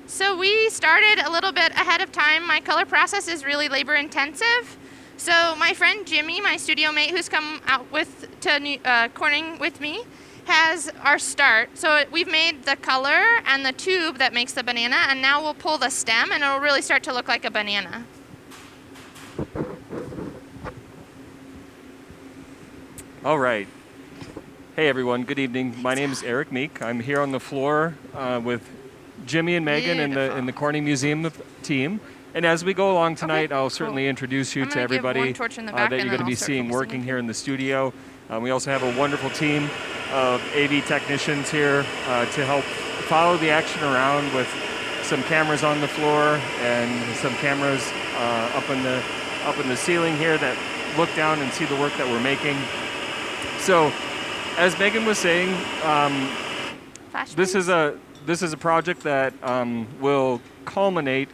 So we started a little bit ahead of time. My color process is really labor intensive. So my friend Jimmy, my studio mate who's come out to Corning with me, has our start. So we've made the color and the tube that makes the banana, and now we'll pull the stem and it'll really start to look like a banana. All right. Hey everyone, good evening. My name is Eric Meek. I'm here on the floor with Jimmy and Megan in the Corning Museum team. And as we go along tonight, I'll certainly introduce you to everybody that you're going to be seeing working here in the studio. We also have a wonderful team of AV technicians here to help follow the action around with some cameras on the floor and some cameras up in the ceiling here that look down and see the work that we're making. So, as Megan was saying, this is a project that will culminate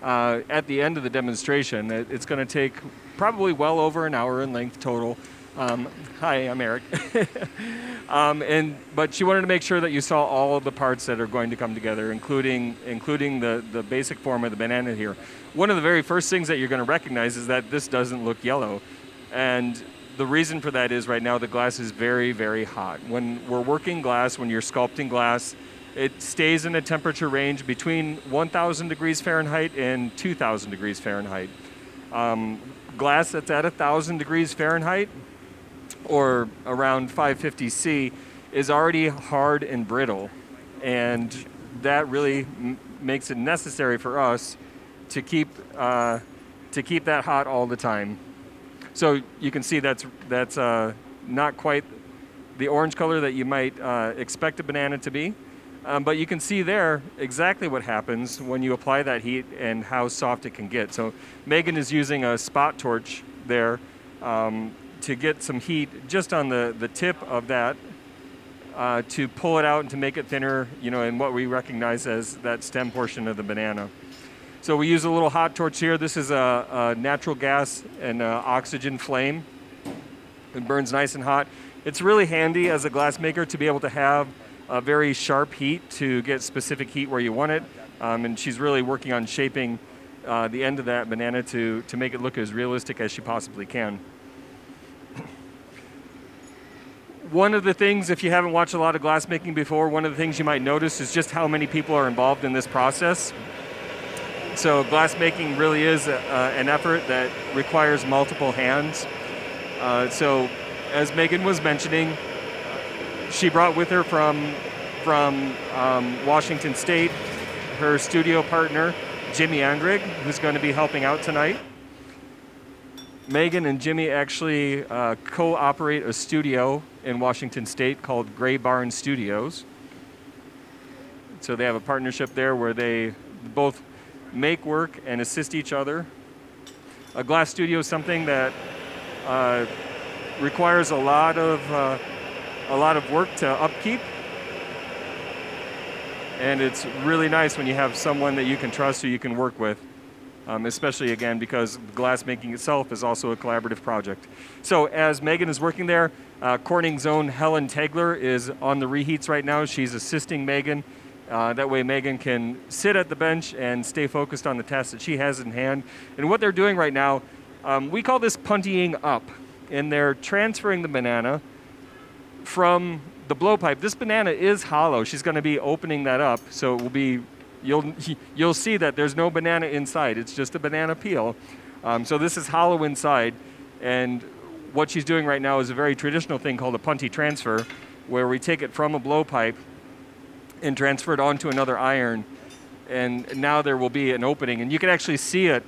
at the end of the demonstration. It's going to take probably well over an hour in length total. Hi, I'm Eric. But she wanted to make sure that you saw all of the parts that are going to come together, including the basic form of the banana here. One of the very first things that you're going to recognize is that this doesn't look yellow, and the reason for that is right now the glass is very, very hot. When we're working glass, when you're sculpting glass, it stays in a temperature range between 1,000 degrees Fahrenheit and 2,000 degrees Fahrenheit. Glass that's at 1,000 degrees Fahrenheit or around 550 C is already hard and brittle, and that really makes it necessary for us to keep that hot all the time. So you can see that's not quite the orange color that you might expect a banana to be. But you can see there exactly what happens when you apply that heat and how soft it can get. So Megan is using a spot torch there to get some heat just on the tip of that to pull it out and to make it thinner, in what we recognize as that stem portion of the banana. So we use a little hot torch here. This is a natural gas and oxygen flame. It burns nice and hot. It's really handy as a glass maker to be able to have a very sharp heat to get specific heat where you want it. And she's really working on shaping the end of that banana to make it look as realistic as she possibly can. One of the things, if you haven't watched a lot of glass making before, one of the things you might notice is just how many people are involved in this process. So glass making really is an effort that requires multiple hands. So as Megan was mentioning, she brought with her from Washington State her studio partner, Jimmy Andrig, who's going to be helping out tonight. Megan and Jimmy actually co-operate a studio in Washington State called Gray Barn Studios. So they have a partnership there where they both make work and assist each other. A glass studio is something that requires a lot of work to upkeep, and it's really nice when you have someone that you can trust who you can work with, especially again because glass making itself is also a collaborative project. So as Megan is working there, Corning's own Helen Tegler is on the reheats right now. She's assisting Megan. That way Megan can sit at the bench and stay focused on the task that she has in hand. And what they're doing right now, we call this puntying up. And they're transferring the banana from the blowpipe. This banana is hollow. She's going to be opening that up. So it will be, you'll see that there's no banana inside. It's just a banana peel. So this is hollow inside. And what she's doing right now is a very traditional thing called a punty transfer, where we take it from a blowpipe and transfer it onto another iron, and now there will be an opening, and you can actually see it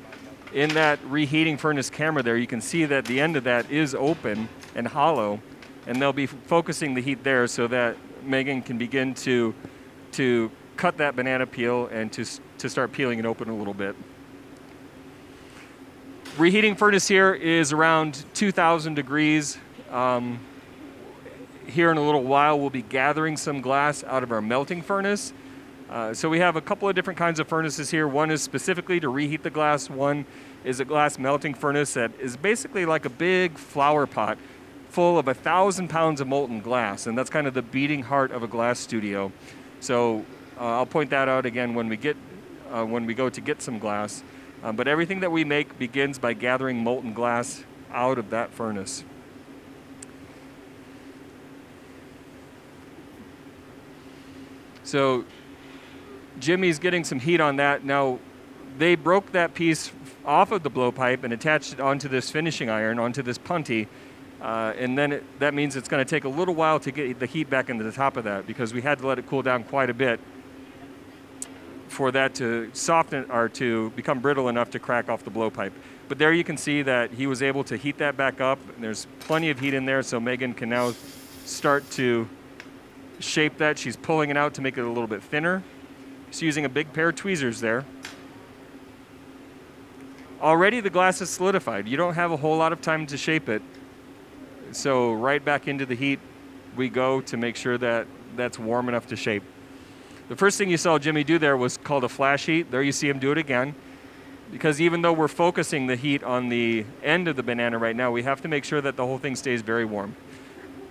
in that reheating furnace camera there. You can see that the end of that is open and hollow, and they'll be focusing the heat there so that Megan can begin to cut that banana peel and to start peeling it open a little bit. Reheating furnace here is around 2,000 degrees. Here in a little while, we'll be gathering some glass out of our melting furnace. So we have a couple of different kinds of furnaces here. One is specifically to reheat the glass. One is a glass melting furnace that is basically like a big flower pot full of 1,000 pounds of molten glass, and that's kind of the beating heart of a glass studio. So I'll point that out again when we get when we go to get some glass. But everything that we make begins by gathering molten glass out of that furnace. So Jimmy's getting some heat on that. Now, they broke that piece off of the blowpipe and attached it onto this finishing iron, onto this punty. And then that means it's going to take a little while to get the heat back into the top of that, because we had to let it cool down quite a bit for that to soften or to become brittle enough to crack off the blowpipe. But there you can see that he was able to heat that back up. And there's plenty of heat in there, so Megan can now start to shape that. She's pulling it out to make it a little bit thinner. She's using a big pair of tweezers there. Already the glass is solidified. You don't have a whole lot of time to shape it. So right back into the heat we go to make sure that that's warm enough to shape. The first thing you saw Jimmy do there was called a flash heat. There you see him do it again. Because even though we're focusing the heat on the end of the banana right now, we have to make sure that the whole thing stays very warm.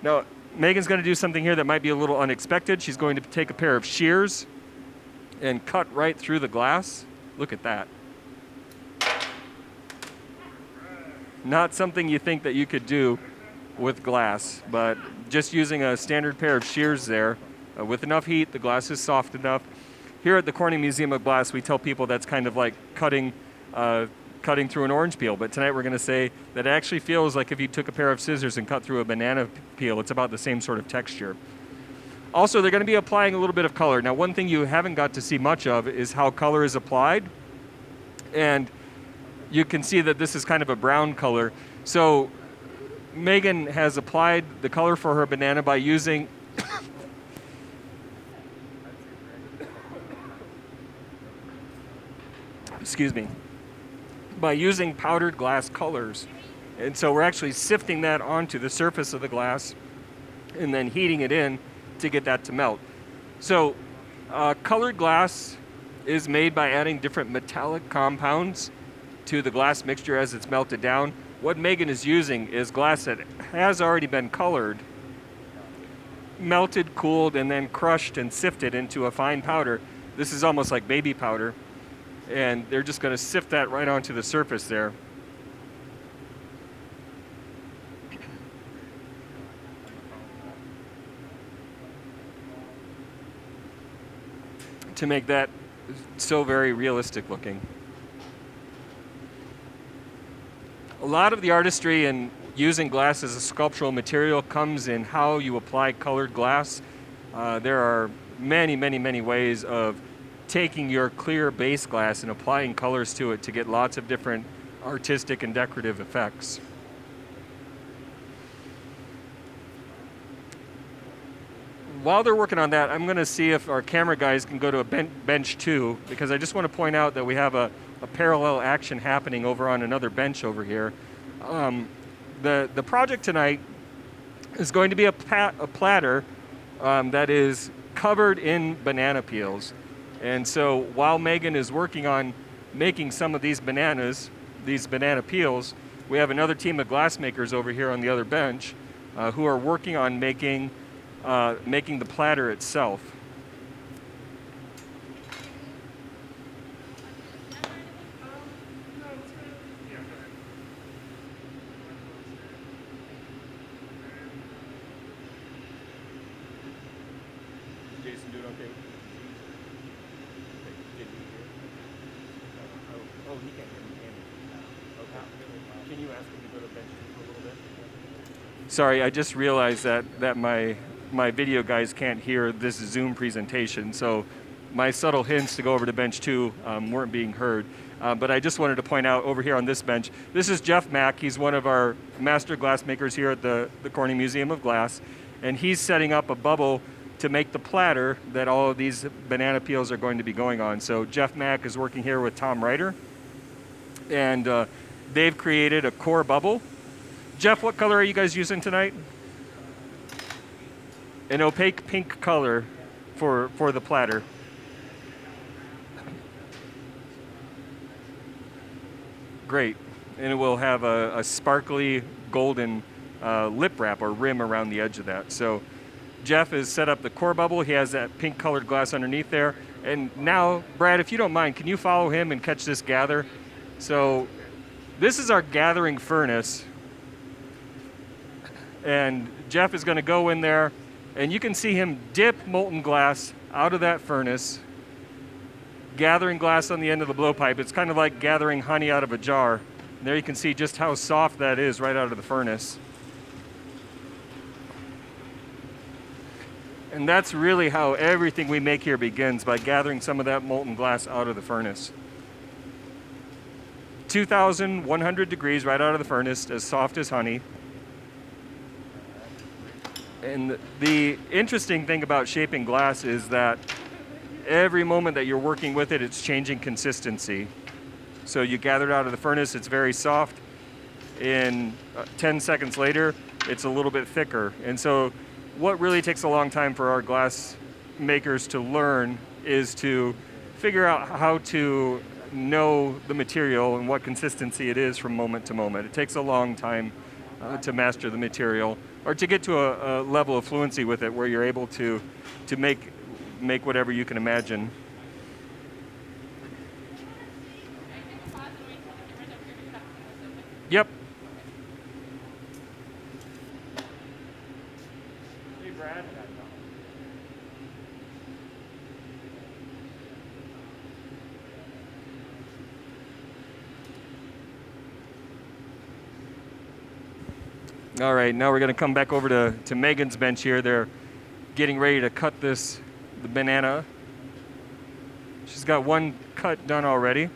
Now, Megan's going to do something here that might be a little unexpected. She's going to take a pair of shears and cut right through the glass. Look at that. Not something you think that you could do with glass, but just using a standard pair of shears there, with enough heat, the glass is soft enough. Here at the Corning Museum of Glass, we tell people that's kind of like cutting through an orange peel, but tonight we're going to say that it actually feels like if you took a pair of scissors and cut through a banana peel. It's about the same sort of texture. Also, they're going to be applying a little bit of color. Now, one thing you haven't got to see much of is how color is applied, and you can see that this is kind of a brown color. So Megan has applied the color for her banana by using excuse me, by using powdered glass colors. And so we're actually sifting that onto the surface of the glass and then heating it in to get that to melt. So colored glass is made by adding different metallic compounds to the glass mixture as it's melted down. What Megan is using is glass that has already been colored, melted, cooled, and then crushed and sifted into a fine powder. This is almost like baby powder. And they're just going to sift that right onto the surface there. To make that so very realistic looking. A lot of the artistry in using glass as a sculptural material comes in how you apply colored glass. There are many, many, many ways of taking your clear base glass and applying colors to it to get lots of different artistic and decorative effects. While they're working on that, I'm going to see if our camera guys can go to a bench 2, because I just want to point out that we have a parallel action happening over on another bench over here. The project tonight is going to be a platter that is covered in banana peels. And so while Megan is working on making some of these banana peels, we have another team of glassmakers over here on the other bench who are working on making the platter itself. Jason doing okay? Oh, he can't hear me, can he? Okay. Can you ask him to go to bench 2 for a little bit? Sorry, I just realized that my video guys can't hear this Zoom presentation, so my subtle hints to go over to bench 2 weren't being heard. But I just wanted to point out over here on this bench, this is Jeff Mack. He's one of our master glassmakers here at the Corning Museum of Glass, and he's setting up a bubble to make the platter that all of these banana peels are going to be going on. So Jeff Mack is working here with Tom Reiter, and they've created a core bubble. Jeff, what color are you guys using tonight? An opaque pink color for the platter. Great. And it will have a sparkly golden lip wrap or rim around the edge of that. So Jeff has set up the core bubble. He has that pink colored glass underneath there. And now, Brad, if you don't mind, can you follow him and catch this gather? So this is our gathering furnace. And Jeff is going to go in there, and you can see him dip molten glass out of that furnace, gathering glass on the end of the blowpipe. It's kind of like gathering honey out of a jar. And there you can see just how soft that is right out of the furnace. And that's really how everything we make here begins, by gathering some of that molten glass out of the furnace. 2,100 degrees right out of the furnace, as soft as honey. And the interesting thing about shaping glass is that every moment that you're working with it, it's changing consistency. So you gather it out of the furnace, it's very soft. In 10 seconds later, it's a little bit thicker. And so what really takes a long time for our glass makers to learn is to figure out how to know the material and what consistency it is from moment to moment. It takes a long time to master the material, or to get to a level of fluency with it where you're able to make whatever you can imagine. Yep. Hey, Brad. All right, now we're going to come back over to Megan's bench here. They're getting ready to cut the banana. She's got one cut done already.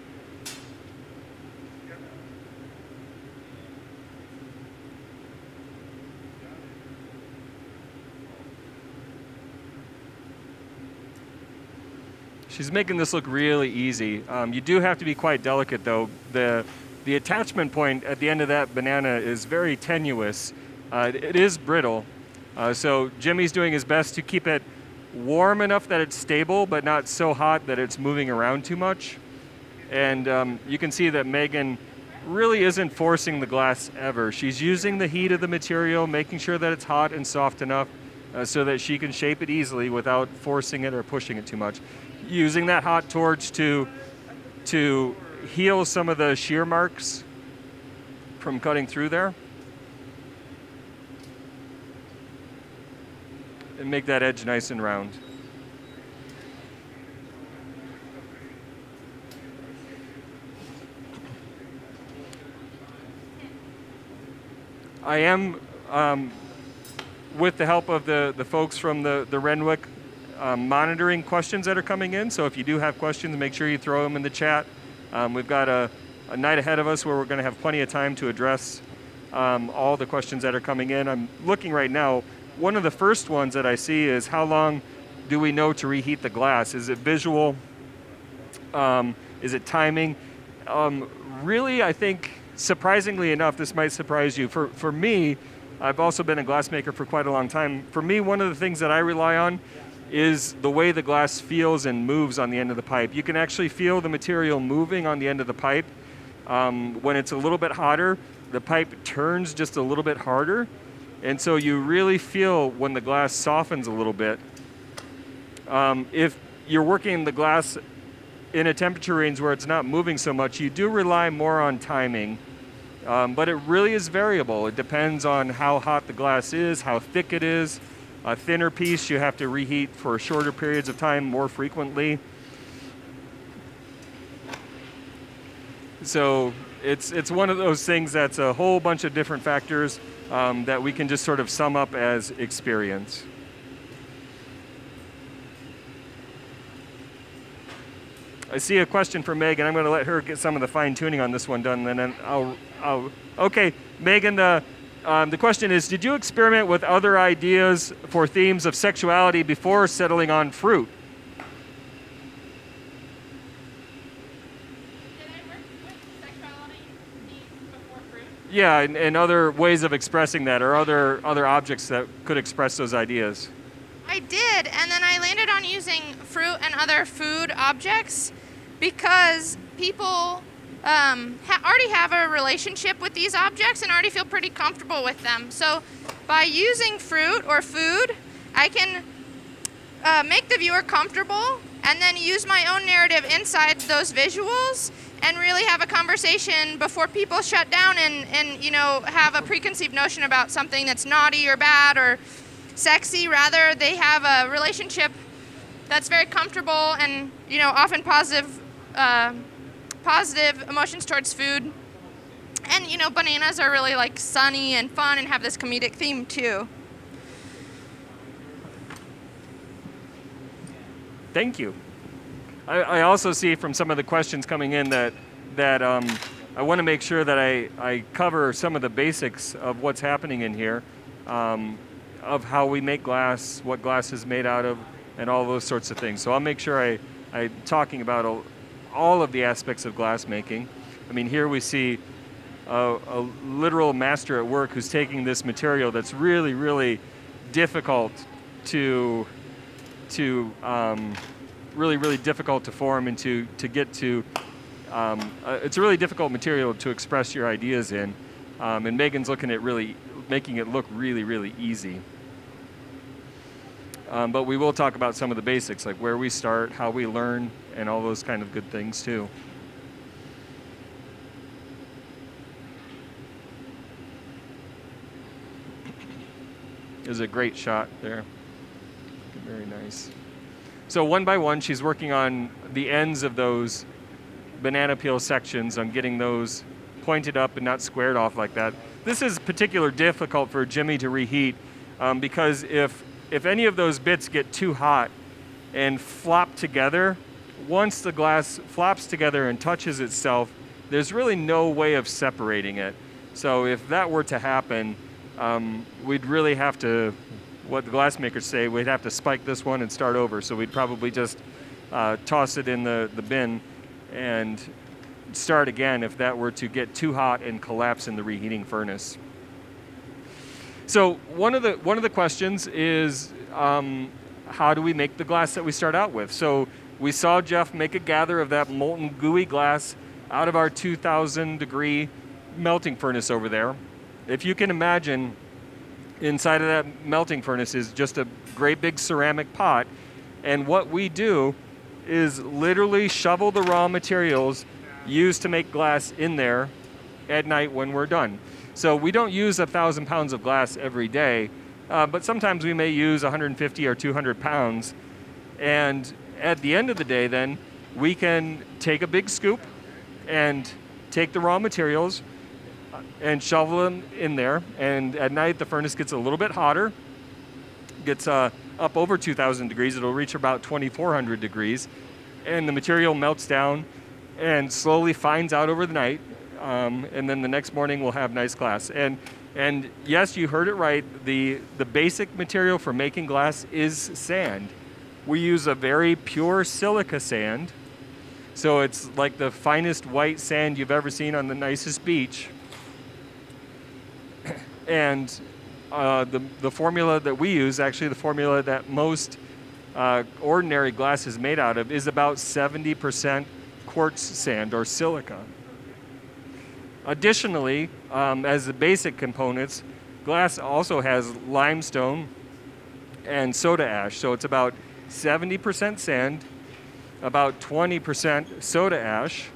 She's making this look really easy. You do have to be quite delicate, though. The attachment point at the end of that banana is very tenuous. It is brittle. So Jimmy's doing his best to keep it warm enough that it's stable, but not so hot that it's moving around too much. And you can see that Megan really isn't forcing the glass ever. She's using the heat of the material, making sure that it's hot and soft enough so that she can shape it easily without forcing it or pushing it too much. Using that hot torch to heal some of the shear marks from cutting through there and make that edge nice and round. I am, with the help of the folks from the Renwick, monitoring questions that are coming in. So if you do have questions, make sure you throw them in the chat. We've got a night ahead of us where we're going to have plenty of time to address all the questions that are coming in. I'm looking right now. One of the first ones that I see is, how long do we know to reheat the glass? Is it visual? Is it timing? Really, I think, surprisingly enough, this might surprise you. For me, I've also been a glassmaker for quite a long time. For me, one of the things that I rely on is the way the glass feels and moves on the end of the pipe. You can actually feel the material moving on the end of the pipe. When it's a little bit hotter, the pipe turns just a little bit harder. And so you really feel when the glass softens a little bit. If you're working the glass in a temperature range where it's not moving so much, you do rely more on timing. But it really is variable. It depends on how hot the glass is, how thick it is. A thinner piece you have to reheat for shorter periods of time more frequently. So it's one of those things that's a whole bunch of different factors that we can just sort of sum up as experience. I see a question from Megan. I'm going to let her get some of the fine tuning on this one done, and then I'll okay, Megan, the question is, did you experiment with other ideas for themes of sexuality before settling on fruit? Did I work with sexuality themes before fruit? Yeah, and other ways of expressing that, or other objects that could express those ideas. I did, and then I landed on using fruit and other food objects because people already have a relationship with these objects and already feel pretty comfortable with them. So by using fruit or food, I can make the viewer comfortable and then use my own narrative inside those visuals and really have a conversation before people shut down and have a preconceived notion about something that's naughty or bad or sexy. Rather, they have a relationship that's very comfortable and often positive emotions towards food. And bananas are really like sunny and fun and have this comedic theme too. Thank you. I also see from some of the questions coming in that I want to make sure that I cover some of the basics of what's happening in here, of how we make glass, what glass is made out of, and all those sorts of things. So I'll make sure I'm talking about all of the aspects of glass making. I mean, here we see a literal master at work who's taking this material that's really, really difficult to really, really difficult to form and to get to. It's a really difficult material to express your ideas in, and Megan's looking at really making it look really, really easy. But we will talk about some of the basics, like where we start, how we learn, and all those kind of good things too. There's a great shot there. Very nice. So one by one, she's working on the ends of those banana peel sections, on getting those pointed up and not squared off like that. This is particularly difficult for Jimmy to reheat because if any of those bits get too hot and flop together, once the glass flops together and touches itself, there's really no way of separating it. So if that were to happen, we'd really have to, what the glassmakers say, we'd have to spike this one and start over. So we'd probably just toss it in the bin and start again if that were to get too hot and collapse in the reheating furnace. So one of the questions is, how do we make the glass that we start out with? So we saw Jeff make a gather of that molten gooey glass out of our 2,000 degree melting furnace over there. If you can imagine, inside of that melting furnace is just a great big ceramic pot, and what we do is literally shovel the raw materials used to make glass in there at night when we're done. So we don't use 1,000 pounds of glass every day, but sometimes we may use 150 or 200 pounds. And at the end of the day then, we can take a big scoop and take the raw materials and shovel them in there. And at night, the furnace gets a little bit hotter, gets up over 2,000 degrees. It'll reach about 2,400 degrees. And the material melts down and slowly fines out over the night. And then the next morning, we'll have nice glass. And yes, you heard it right. The basic material for making glass is sand. We use a very pure silica sand. So it's like the finest white sand you've ever seen on the nicest beach. And the formula that we use, actually the formula that most ordinary glass is made out of, is about 70% quartz sand or silica. Additionally, as the basic components, glass also has limestone and soda ash. So it's about 70% sand, about 20% soda ash,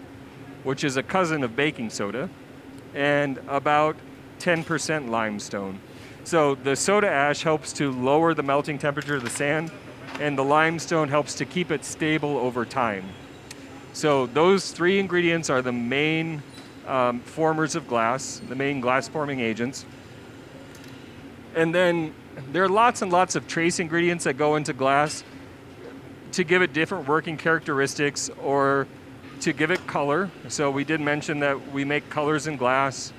which is a cousin of baking soda, and about 10% limestone. So the soda ash helps to lower the melting temperature of the sand, and the limestone helps to keep it stable over time. So those three ingredients are the main formers of glass, the main glass forming agents. And then there are lots and lots of trace ingredients that go into glass to give it different working characteristics or to give it color. So we did mention that we make colors in glass.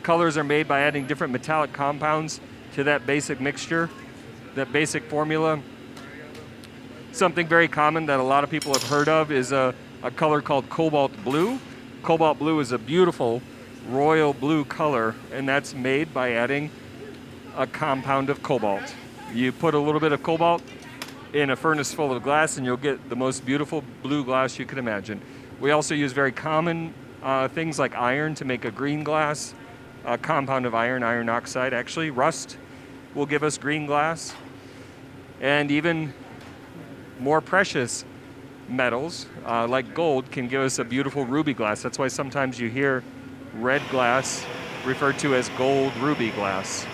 Colors are made by adding different metallic compounds to that basic mixture, that basic formula. Something very common that a lot of people have heard of is a color called cobalt blue. Cobalt blue is a beautiful royal blue color, and that's made by adding a compound of cobalt. You put a little bit of cobalt in a furnace full of glass, and you'll get the most beautiful blue glass you can imagine. We also use very common things like iron to make a green glass, a compound of iron, iron oxide actually. Rust will give us green glass. And even more precious metals, like gold, can give us a beautiful ruby glass. That's why sometimes you hear red glass referred to as gold ruby glass.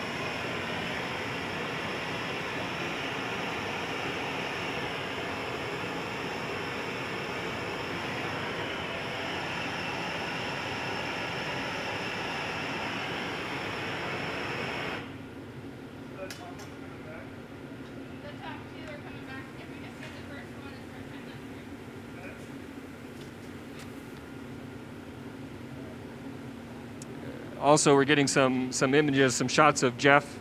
Also, we're getting some images, some shots of Jeff,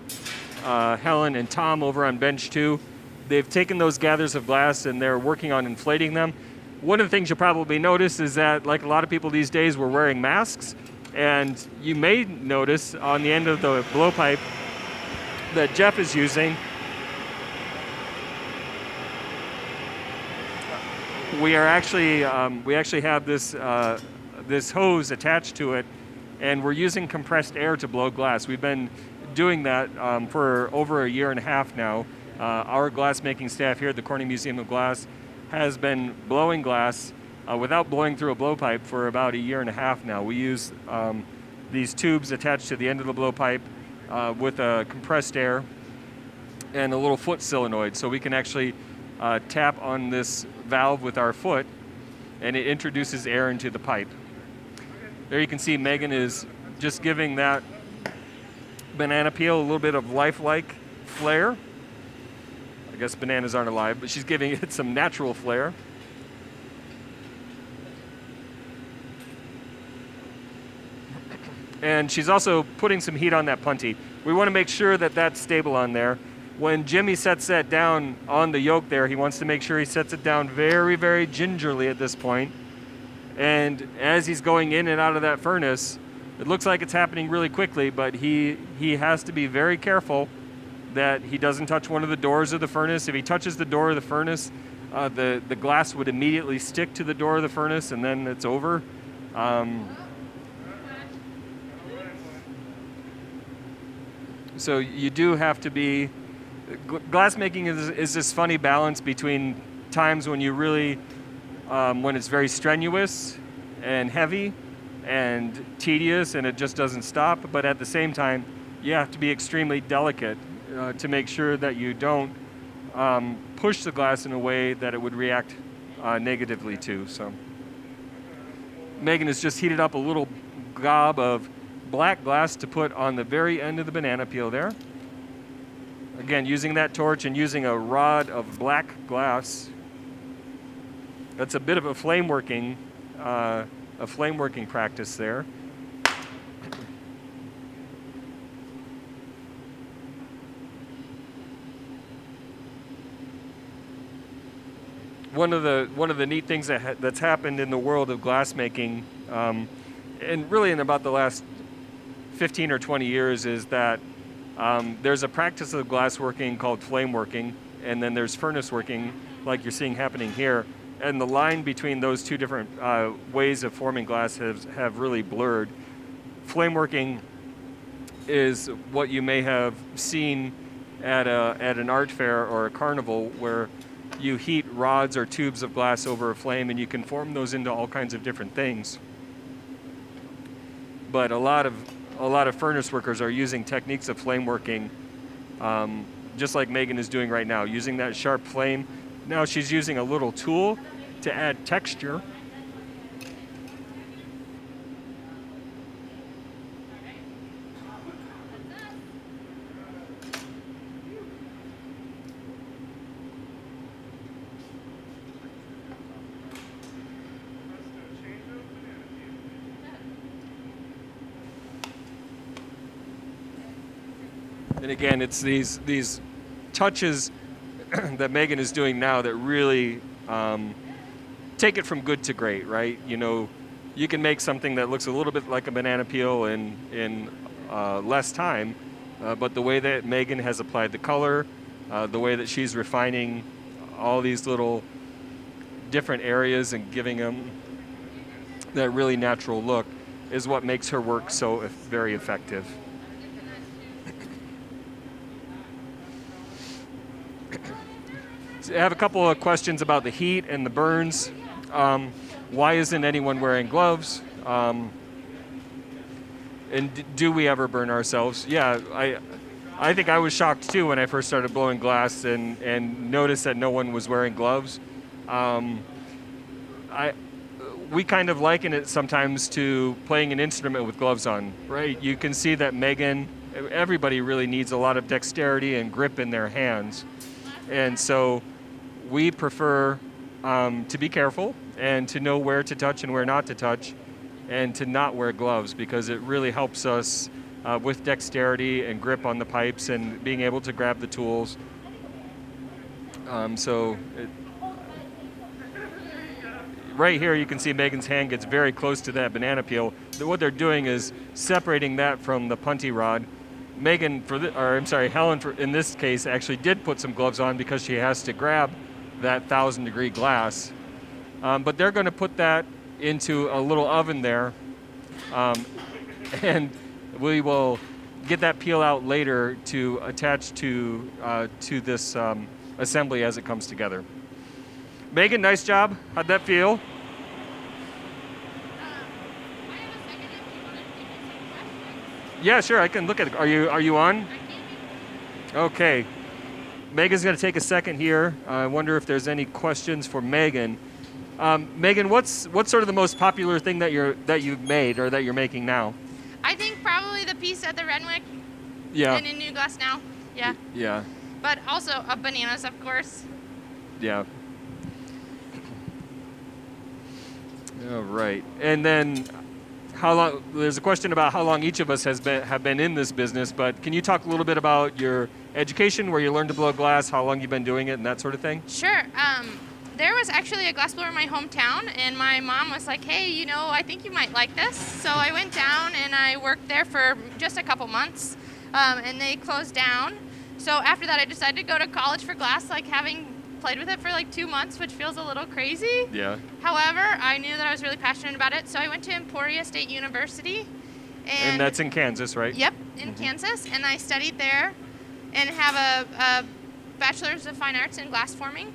Helen, and Tom over on bench 2. They've taken those gathers of glass and they're working on inflating them. One of the things you'll probably notice is that, like a lot of people these days, we're wearing masks. And you may notice on the end of the blowpipe that Jeff is using, we actually have this hose attached to it, and we're using compressed air to blow glass. We've been doing that for over a year and a half now. Our glassmaking staff here at the Corning Museum of Glass has been blowing glass without blowing through a blowpipe for about a year and a half now. We use these tubes attached to the end of the blowpipe with a compressed air and a little foot solenoid, so we can actually tap on this valve with our foot, and it introduces air into the pipe. There you can see Megan is just giving that banana peel a little bit of lifelike flair. I guess bananas aren't alive, but she's giving it some natural flair. And she's also putting some heat on that punty. We want to make sure that that's stable on there. When Jimmy sets that down on the yoke there, he wants to make sure he sets it down very, very gingerly at this point. And as he's going in and out of that furnace, it looks like it's happening really quickly, but he has to be very careful that he doesn't touch one of the doors of the furnace. If he touches the door of the furnace, the glass would immediately stick to the door of the furnace, and then it's over. So you do have to be... Glassmaking is this funny balance between times when you really... when it's very strenuous and heavy and tedious and it just doesn't stop, but at the same time, you have to be extremely delicate to make sure that you don't push the glass in a way that it would react negatively to. So Megan has just heated up a little gob of black glass to put on the very end of the banana peel there. Again, using that torch and using a rod of black glass. That's a bit of a flame working practice there. One of the neat things that's happened in the world of glassmaking, and really in about the last 15 or 20 years, is that there's a practice of glassworking called flame working, and then there's furnace working, like you're seeing happening here. And the line between those two different ways of forming glass have really blurred. Flame working is what you may have seen at an art fair or a carnival, where you heat rods or tubes of glass over a flame, and you can form those into all kinds of different things. But a lot of furnace workers are using techniques of flame working, just like Megan is doing right now, using that sharp flame. Now she's using a little tool to add texture. And again, it's these touches that Megan is doing now that really take it from good to great, right? You know, you can make something that looks a little bit like a banana peel in less time, but the way that Megan has applied the color, the way that she's refining all these little different areas and giving them that really natural look is what makes her work so very effective. I have a couple of questions about the heat and the burns. Why isn't anyone wearing gloves? And do we ever burn ourselves? Yeah, I think I was shocked too when I first started blowing glass and noticed that no one was wearing gloves. We kind of liken it sometimes to playing an instrument with gloves on, right? You can see that Megan, everybody really needs a lot of dexterity and grip in their hands. And so we prefer to be careful and to know where to touch and where not to touch, and to not wear gloves, because it really helps us with dexterity and grip on the pipes and being able to grab the tools. Right here you can see Megan's hand gets very close to that banana peel. What they're doing is separating that from the punty rod. Megan, Helen, in this case, actually did put some gloves on because she has to grab that 1,000-degree glass. But they're going to put that into a little oven there, and we will get that peel out later to attach to this assembly as it comes together. Megan, nice job. How'd that feel? Yeah, sure. I can look at it. Are you on? Okay. Megan's going to take a second here. I wonder if there's any questions for Megan. Megan, what's sort of the most popular thing that you've made or that you're making now? I think probably the piece at the Renwick. Yeah. And in New Glass now. Yeah. Yeah. But also bananas, of course. Yeah. All right. And then how long? There's a question about how long each of us have been in this business, but can you talk a little bit about your education, where you learned to blow glass, how long you've been doing it, and that sort of thing? Sure. There was actually a glassblower in my hometown, and my mom was like, hey, I think you might like this. So I went down and I worked there for just a couple months, and they closed down. So after that, I decided to go to college for glass, like having played with it for like 2 months, which feels a little crazy. Yeah. However, I knew that I was really passionate about it, so I went to Emporia State University. And that's in Kansas, right? Yep, in Kansas, and I studied there and have a Bachelor's of Fine Arts in glass forming.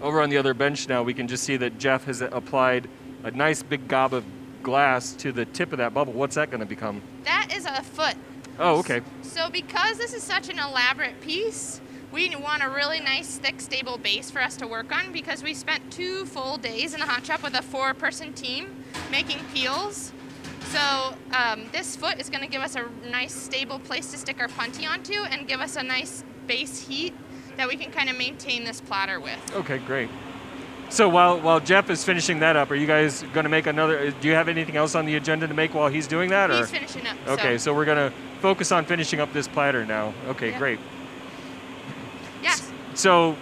Over on the other bench now, we can just see that Jeff has applied a nice big gob of glass to the tip of that bubble. What's that going to become? That is a foot. Oh, okay. So because this is such an elaborate piece, we want a really nice, thick, stable base for us to work on, because we spent 2 full days in the hot shop with a 4-person team making peels. So this foot is going to give us a nice, stable place to stick our punty onto and give us a nice base heat that we can kind of maintain this platter with. Okay, great. So while Jeff is finishing that up, are you guys going to make another? Do you have anything else on the agenda to make while he's doing that? He's finishing up. Okay, so we're going to focus on finishing up this platter now. Okay, yeah. Great. Yes. So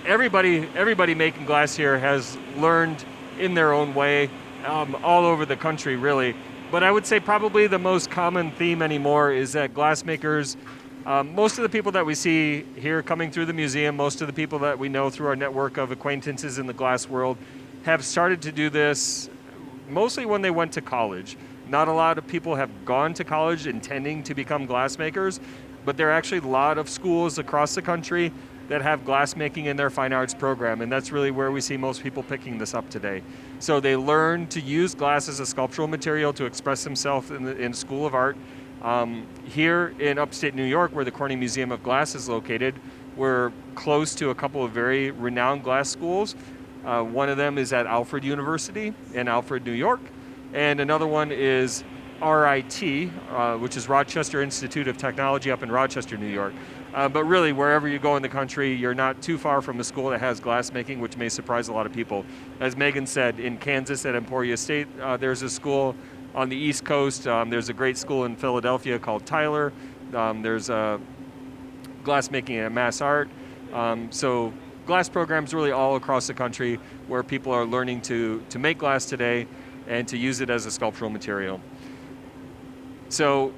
everybody making glass here has learned in their own way, all over the country, really. But I would say probably the most common theme anymore is that glassmakers. Most of the people that we see here coming through the museum, most of the people that we know through our network of acquaintances in the glass world, have started to do this mostly when they went to college. Not a lot of people have gone to college intending to become glassmakers, but there are actually a lot of schools across the country that have glassmaking in their fine arts program, and that's really where we see most people picking this up today. So they learn to use glass as a sculptural material to express themselves in the School of Art. Here in upstate New York, where the Corning Museum of Glass is located, we're close to a couple of very renowned glass schools. One of them is at Alfred University in Alfred, New York, and another one is RIT, which is Rochester Institute of Technology up in Rochester, New York. But really, wherever you go in the country, you're not too far from a school that has glassmaking, which may surprise a lot of people. As Megan said, in Kansas at Emporia State, there's a school. On the East Coast, there's a great school in Philadelphia called Tyler. There's glassmaking at Mass Art. So glass programs really all across the country where people are learning to make glass today and to use it as a sculptural material. So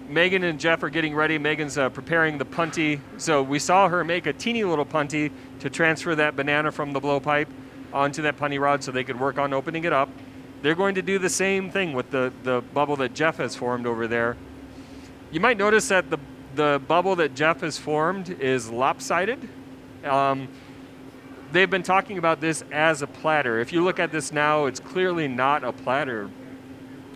Megan and Jeff are getting ready. Megan's preparing the punty. So we saw her make a teeny little punty to transfer that banana from the blowpipe onto that punty rod so they could work on opening it up. They're going to do the same thing with the bubble that Jeff has formed over there. You might notice that the bubble that Jeff has formed is lopsided, They've been talking about this as a platter. If you look at this now, it's clearly not a platter.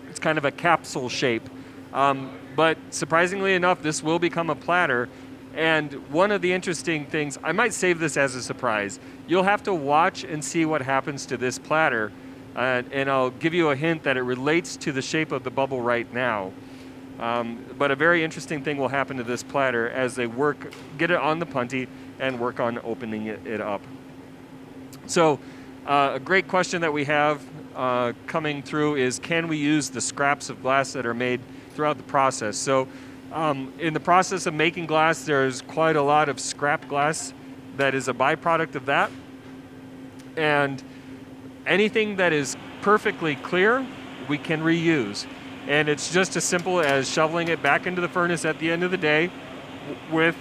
It's kind of a capsule shape. But surprisingly enough, this will become a platter. And one of the interesting things, I might save this as a surprise. You'll have to watch and see what happens to this platter. And I'll give you a hint that it relates to the shape of the bubble right now. But a very interesting thing will happen to this platter as they get it on the punty and work on opening it up. So a great question that we have coming through is, can we use the scraps of glass that are made throughout the process? So in the process of making glass, there's quite a lot of scrap glass that is a byproduct of that. And anything that is perfectly clear, we can reuse. And it's just as simple as shoveling it back into the furnace at the end of the day with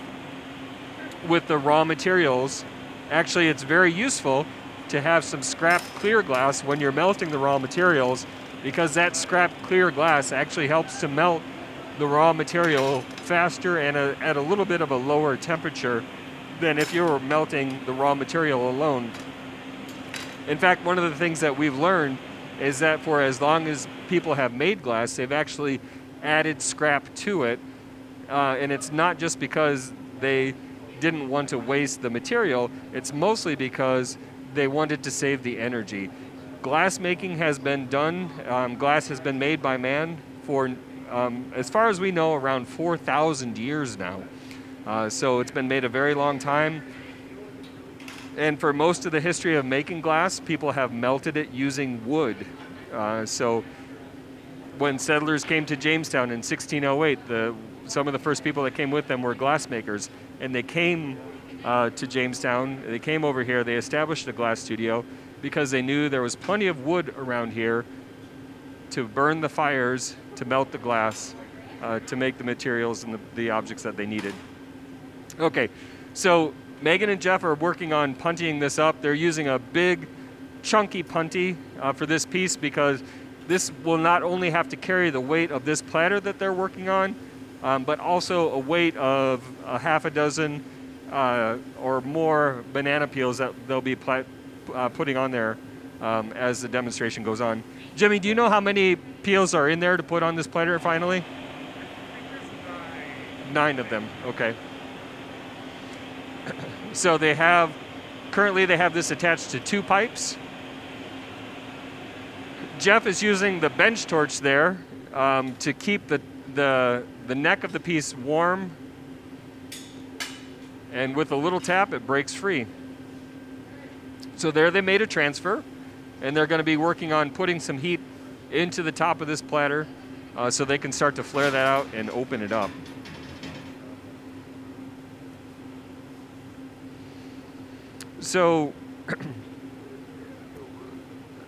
the raw materials. Actually, it's very useful to have some scrap clear glass when you're melting the raw materials, because that scrap clear glass actually helps to melt the raw material faster and at a little bit of a lower temperature than if you were melting the raw material alone. In fact, one of the things that we've learned is that for as long as people have made glass, they've actually added scrap to it. And it's not just because they didn't want to waste the material, it's mostly because they wanted to save the energy. Glass making has been done, glass has been made by man for, as far as we know, around 4,000 years now. So it's been made a very long time. And for most of the history of making glass, people have melted it using wood. So when settlers came to Jamestown in 1608, some of the first people that came with them were glassmakers. And they came to Jamestown, they came over here, they established a glass studio because they knew there was plenty of wood around here to burn the fires, to melt the glass, to make the materials and the objects that they needed. Okay, so Megan and Jeff are working on puntying this up. They're using a big, chunky punty for this piece because this will not only have to carry the weight of this platter that they're working on, but also a weight of a half a dozen or more banana peels that they'll be putting on there as the demonstration goes on. Jimmy, do you know how many peels are in there to put on this platter finally? 9 of them, okay. So currently they have this attached to 2 pipes. Jeff is using the bench torch there to keep the neck of the piece warm, and with a little tap it breaks free. So there they made a transfer, and they're going to be working on putting some heat into the top of this platter so they can start to flare that out and open it up. So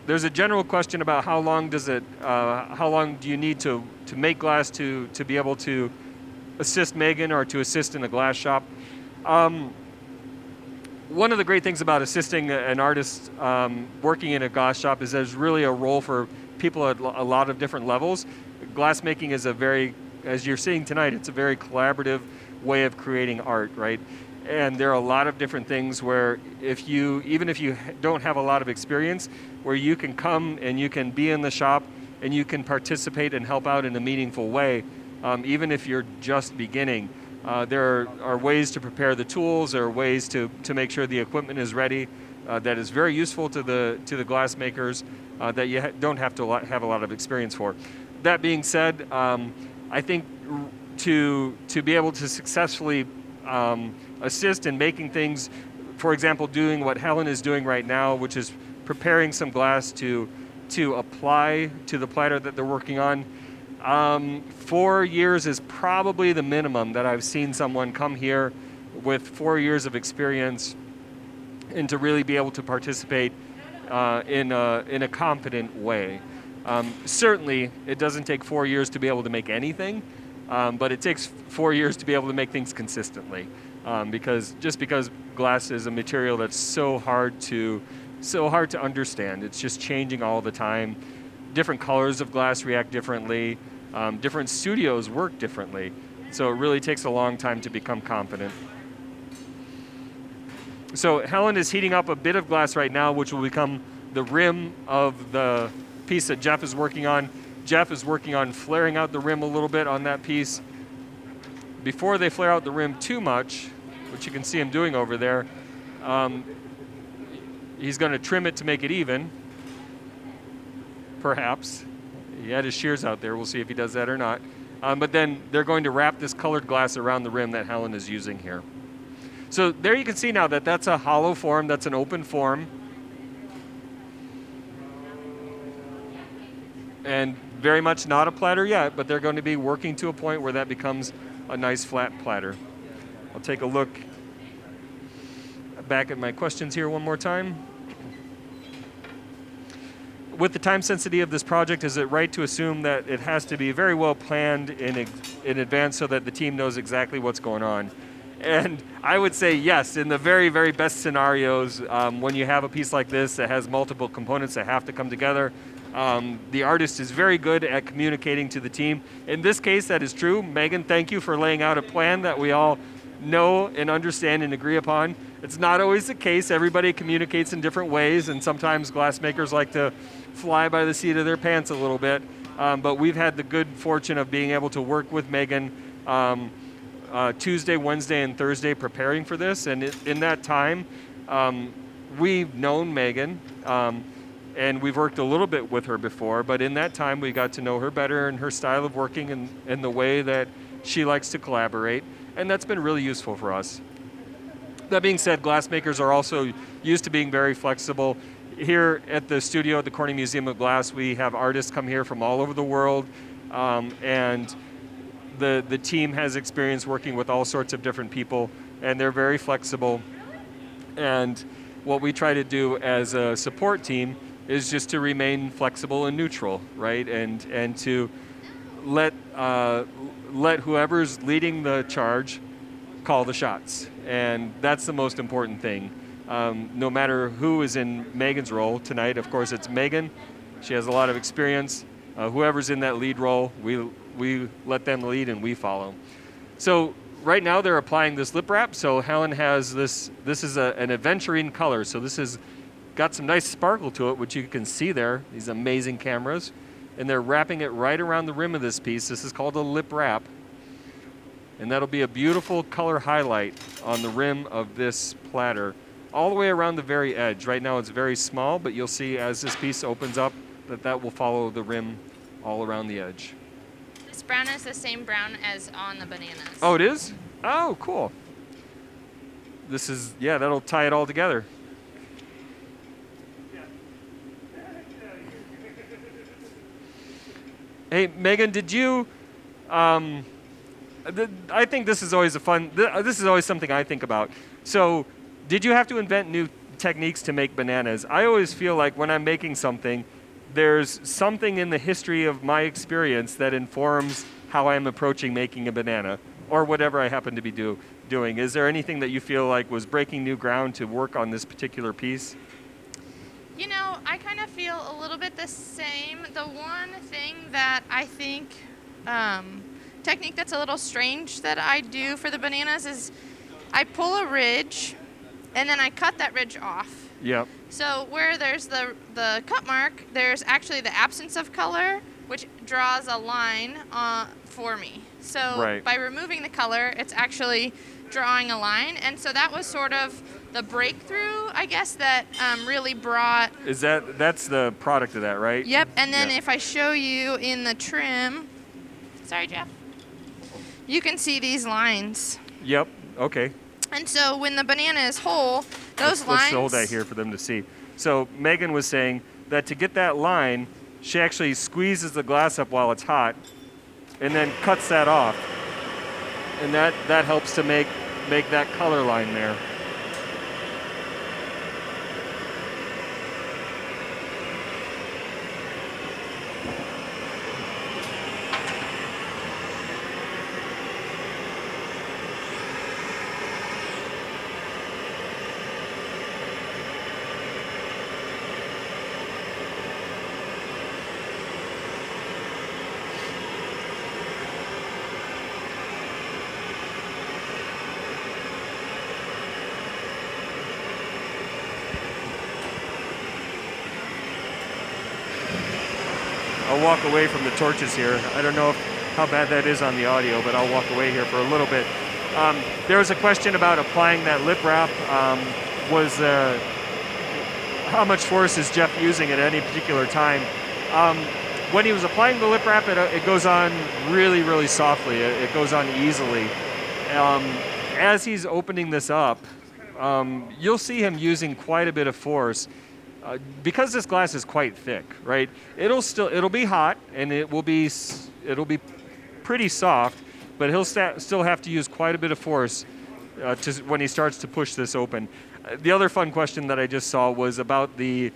there's a general question about how long do you need to make glass to be able to assist Megan or to assist in a glass shop. One of the great things about assisting an artist working in a glass shop is there's really a role for people at a lot of different levels. Glassmaking is as you're seeing tonight, it's a very collaborative way of creating art, right? And there are a lot of different things where even if you don't have a lot of experience, where you can come and you can be in the shop and you can participate and help out in a meaningful way, even if you're just beginning. There are ways to prepare the tools, there are ways to make sure the equipment is ready that is very useful to the glass makers that you don't have to have a lot of experience for. That being said, I think to be able to successfully assist in making things, for example, doing what Helen is doing right now, which is preparing some glass to apply to the platter that they're working on. 4 years is probably the minimum that I've seen someone come here with 4 years of experience and to really be able to participate in a competent way. Certainly, it doesn't take 4 years to be able to make anything, but it takes 4 years to be able to make things consistently. Because glass is a material that's so hard to understand. It's just changing all the time. Different colors of glass react differently. Different studios work differently. So it really takes a long time to become competent. So Helen is heating up a bit of glass right now, which will become the rim of the piece that Jeff is working on. Jeff is working on flaring out the rim a little bit on that piece. Before they flare out the rim too much, which you can see him doing over there, he's going to trim it to make it even, perhaps. He had his shears out there. We'll see if he does that or not. But then they're going to wrap this colored glass around the rim that Helen is using here. So there you can see now that that's a hollow form, that's an open form. And very much not a platter yet, but they're going to be working to a point where that becomes a nice flat platter. I'll take a look back at my questions here one more time. With the time sensitivity of this project, is it right to assume that it has to be very well planned in advance so that the team knows exactly what's going on? And I would say yes, in the very, very best scenarios, when you have a piece like this that has multiple components that have to come together, the artist is very good at communicating to the team. In this case, that is true. Megan, thank you for laying out a plan that we all know and understand and agree upon. It's not always the case. Everybody communicates in different ways, and sometimes glassmakers like to fly by the seat of their pants a little bit. But we've had the good fortune of being able to work with Megan Tuesday, Wednesday, and Thursday preparing for this. And in that time, we've known Megan, and we've worked a little bit with her before, but in that time we got to know her better and her style of working and the way that she likes to collaborate, and that's been really useful for us. That being said, glassmakers are also used to being very flexible. Here at the studio at the Corning Museum of Glass, we have artists come here from all over the world, and the team has experience working with all sorts of different people, and they're very flexible. And what we try to do as a support team is just to remain flexible and neutral, right? And to let whoever's leading the charge call the shots. And that's the most important thing. No matter who is in Megan's role tonight, of course it's Megan. She has a lot of experience. Whoever's in that lead role, we let them lead and we follow. So right now they're applying this lip wrap. So Helen has this is an aventurine color. So this has got some nice sparkle to it, which you can see there, these amazing cameras. And they're wrapping it right around the rim of this piece. This is called a lip wrap. And that'll be a beautiful color highlight on the rim of this platter, all the way around the very edge. Right now it's very small, but you'll see as this piece opens up that will follow the rim all around the edge. This brown is the same brown as on the bananas. Oh, it is? Oh, cool. This is, yeah, that'll tie it all together. Hey, Megan, did you, I think this is always this is always something I think about. So, did you have to invent new techniques to make bananas? I always feel like when I'm making something, there's something in the history of my experience that informs how I'm approaching making a banana, or whatever I happen to be doing. Is there anything that you feel like was breaking new ground to work on this particular piece? You know, I kind of feel a little bit the same. The one thing that I think, technique that's a little strange that I do for the bananas is I pull a ridge and then I cut that ridge off. Yep. So where there's the cut mark, there's actually the absence of color, which draws a line for me. So by removing the color, it's actually drawing a line. And so that was sort of the breakthrough, I guess, that really brought... That's the product of that, right? Yep, and then if I show you in the trim... Sorry, Jeff. You can see these lines. Yep, okay. And so when the banana is whole, those lines... Let's hold that here for them to see. So Megan was saying that to get that line, she actually squeezes the glass up while it's hot and then cuts that off. And that helps to make that color line there. I'll walk away from the torches here. I don't know how bad that is on the audio, but I'll walk away here for a little bit. There was a question about applying that lip wrap. How much force is Jeff using at any particular time? When he was applying the lip wrap, it goes on really, really softly. It goes on easily. As he's opening this up, you'll see him using quite a bit of force. Because this glass is quite thick, right? It'll be hot and it'll be pretty soft, but he'll still have to use quite a bit of force when he starts to push this open. The other fun question that I just saw was about the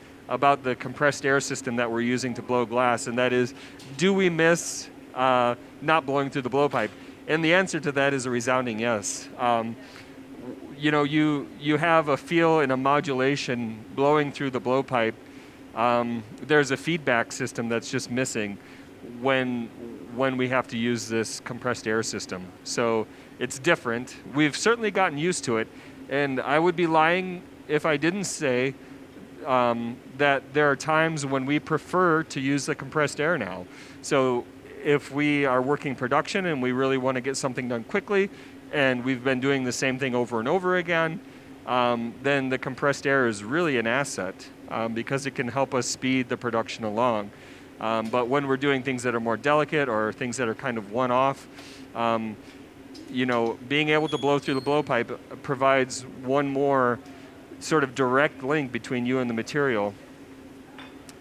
compressed air system that we're using to blow glass, and that is, do we miss not blowing through the blowpipe? And the answer to that is a resounding yes. You have a feel and a modulation blowing through the blowpipe. There's a feedback system that's just missing when we have to use this compressed air system. So it's different. We've certainly gotten used to it, and I would be lying if I didn't say that there are times when we prefer to use the compressed air now. So if we are working production and we really want to get something done quickly, and we've been doing the same thing over and over again, then the compressed air is really an asset because it can help us speed the production along. But when we're doing things that are more delicate or things that are kind of one-off, being able to blow through the blowpipe provides one more sort of direct link between you and the material.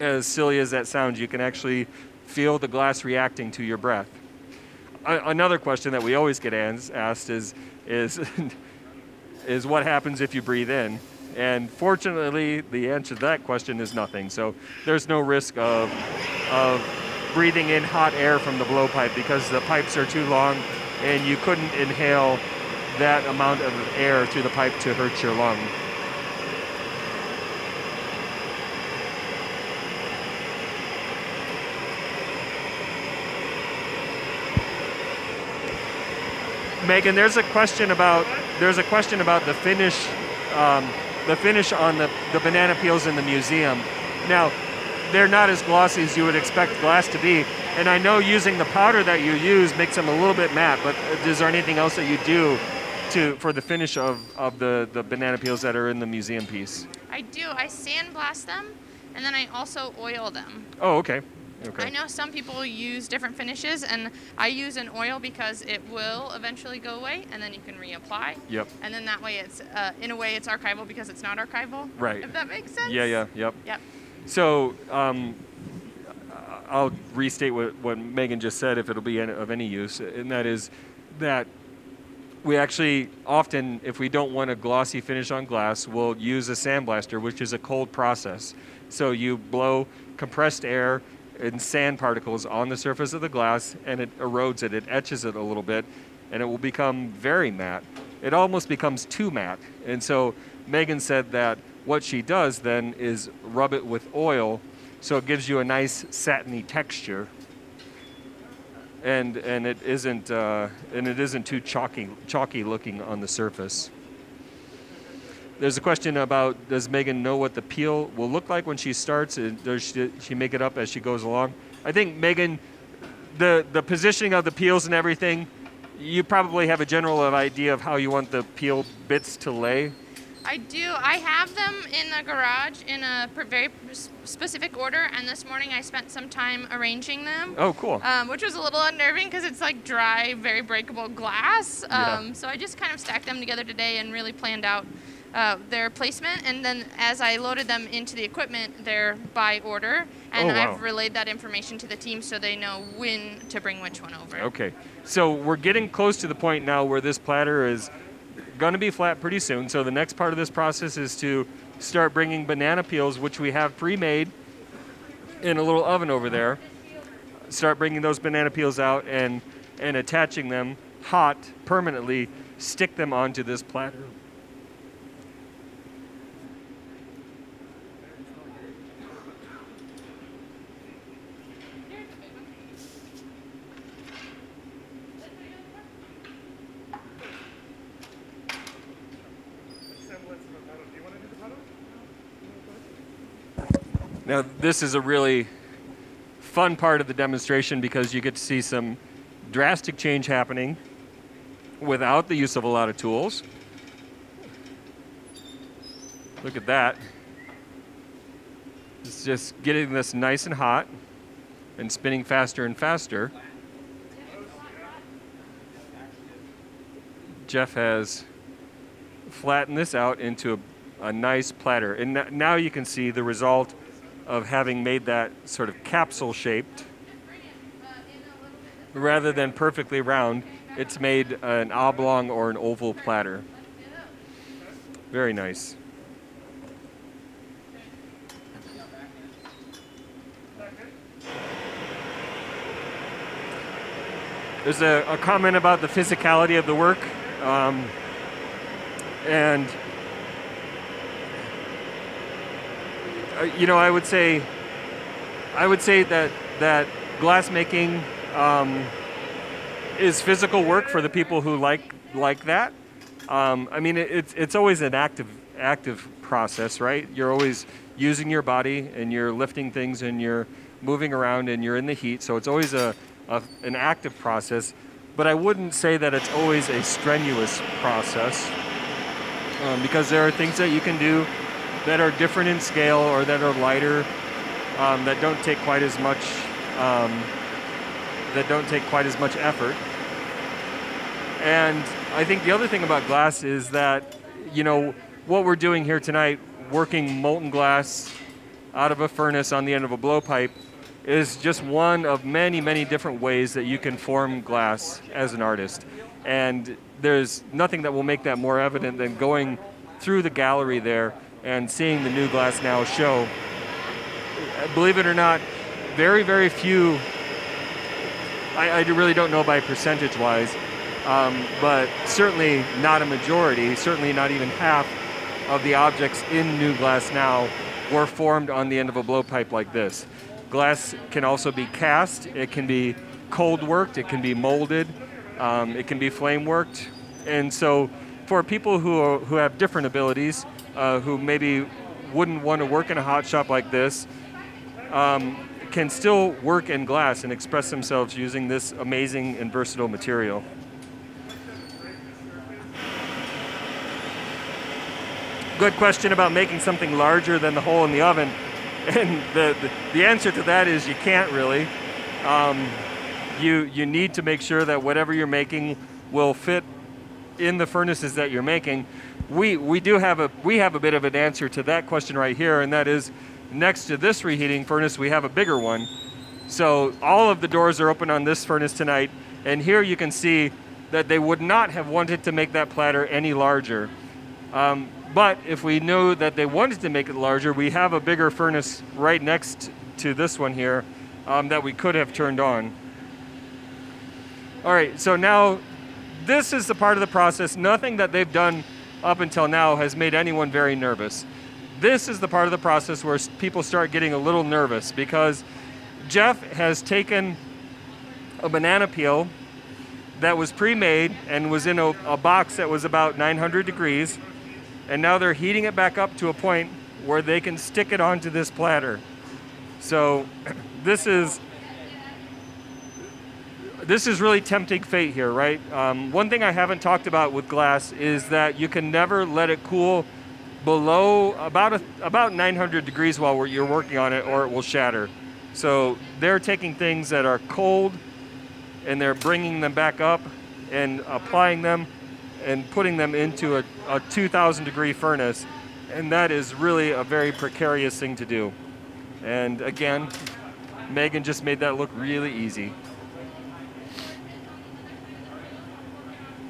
As silly as that sounds, you can actually feel the glass reacting to your breath. Another question that we always get asked is what happens if you breathe in? And fortunately, the answer to that question is nothing. So there's no risk of breathing in hot air from the blowpipe because the pipes are too long and you couldn't inhale that amount of air through the pipe to hurt your lung. Megan, there's a question about the finish on the banana peels in the museum. Now, they're not as glossy as you would expect glass to be, and I know using the powder that you use makes them a little bit matte. But is there anything else that you do for the finish of the banana peels that are in the museum piece? I do. I sandblast them, and then I also oil them. Oh, okay. Okay. I know some people use different finishes, and I use an oil because it will eventually go away, and then you can reapply. Yep. And then that way it's, in a way, it's archival because it's not archival. Right. If that makes sense. Yeah, yep. Yep. So I'll restate what Megan just said, if it'll be of any use, and that is that we actually often, if we don't want a glossy finish on glass, we'll use a sandblaster, which is a cold process. So you blow compressed air and sand particles on the surface of the glass, and it erodes it, it etches it a little bit, and it will become very matte. It almost becomes too matte. And so Megan said that what she does then is rub it with oil, so it gives you a nice satiny texture, and it isn't too chalky looking on the surface. There's a question about, does Megan know what the peel will look like when she starts? Does she make it up as she goes along? I think, Megan, the positioning of the peels and everything, you probably have a general idea of how you want the peel bits to lay. I do. I have them in the garage in a very specific order, and this morning I spent some time arranging them. Oh, cool. Which was a little unnerving because it's like dry, very breakable glass. So I just kind of stacked them together today and really planned out their placement, and then as I loaded them into the equipment, they're by order, and I've relayed that information to the team so they know when to bring which one over. Okay, so we're getting close to the point now where this platter is going to be flat pretty soon, so the next part of this process is to start bringing banana peels, which we have pre-made in a little oven over there. Start bringing those banana peels out and attaching them hot permanently, stick them onto this platter. Now, this is a really fun part of the demonstration because you get to see some drastic change happening without the use of a lot of tools. Look at that. It's just getting this nice and hot and spinning faster and faster. Jeff has flattened this out into a nice platter. And now you can see the result of having made that sort of capsule shaped. Rather than perfectly round, it's made an oblong or an oval platter. Very nice. There's a comment about the physicality of the work. And you know, I would say that glass making is physical work for the people who like that. I mean, it's always an active process, right? You're always using your body and you're lifting things and you're moving around and you're in the heat, so it's always an active process. But I wouldn't say that it's always a strenuous process, because there are things that you can do that are different in scale or that are lighter, that don't take quite as much effort. And I think the other thing about glass is that, you know, what we're doing here tonight, working molten glass out of a furnace on the end of a blowpipe, is just one of many, many different ways that you can form glass as an artist. And there's nothing that will make that more evident than going through the gallery there and seeing the new Glass Now show. Believe it or not, very, very few, I really don't know by percentage-wise, but certainly not a majority, certainly not even half of the objects in New Glass Now were formed on the end of a blowpipe like this. Glass can also be cast, it can be cold worked, it can be molded, it can be flame worked. And so for people who have different abilities, who maybe wouldn't want to work in a hot shop like this, can still work in glass and express themselves using this amazing and versatile material. Good question about making something larger than the hole in the oven. And the answer to that is you can't really. You need to make sure that whatever you're making will fit in the furnaces that you're making. We have a bit of an answer to that question right here, and that is next to this reheating furnace we have a bigger one. So all of the doors are open on this furnace tonight, and here you can see that they would not have wanted to make that platter any larger. But if we knew that they wanted to make it larger, we have a bigger furnace right next to this one here that we could have turned on. All right, so now this is the part of the process. Nothing that they've done up until now has made anyone very nervous. This is the part of the process where people start getting a little nervous, because Jeff has taken a banana peel that was pre-made and was in a box that was about 900 degrees. And now they're heating it back up to a point where they can stick it onto this platter. So this is really tempting fate here, right? One thing I haven't talked about with glass is that you can never let it cool below about 900 degrees while you're working on it, or it will shatter. So they're taking things that are cold and they're bringing them back up and applying them and putting them into a 2,000 degree furnace. And that is really a very precarious thing to do. And again, Megan just made that look really easy.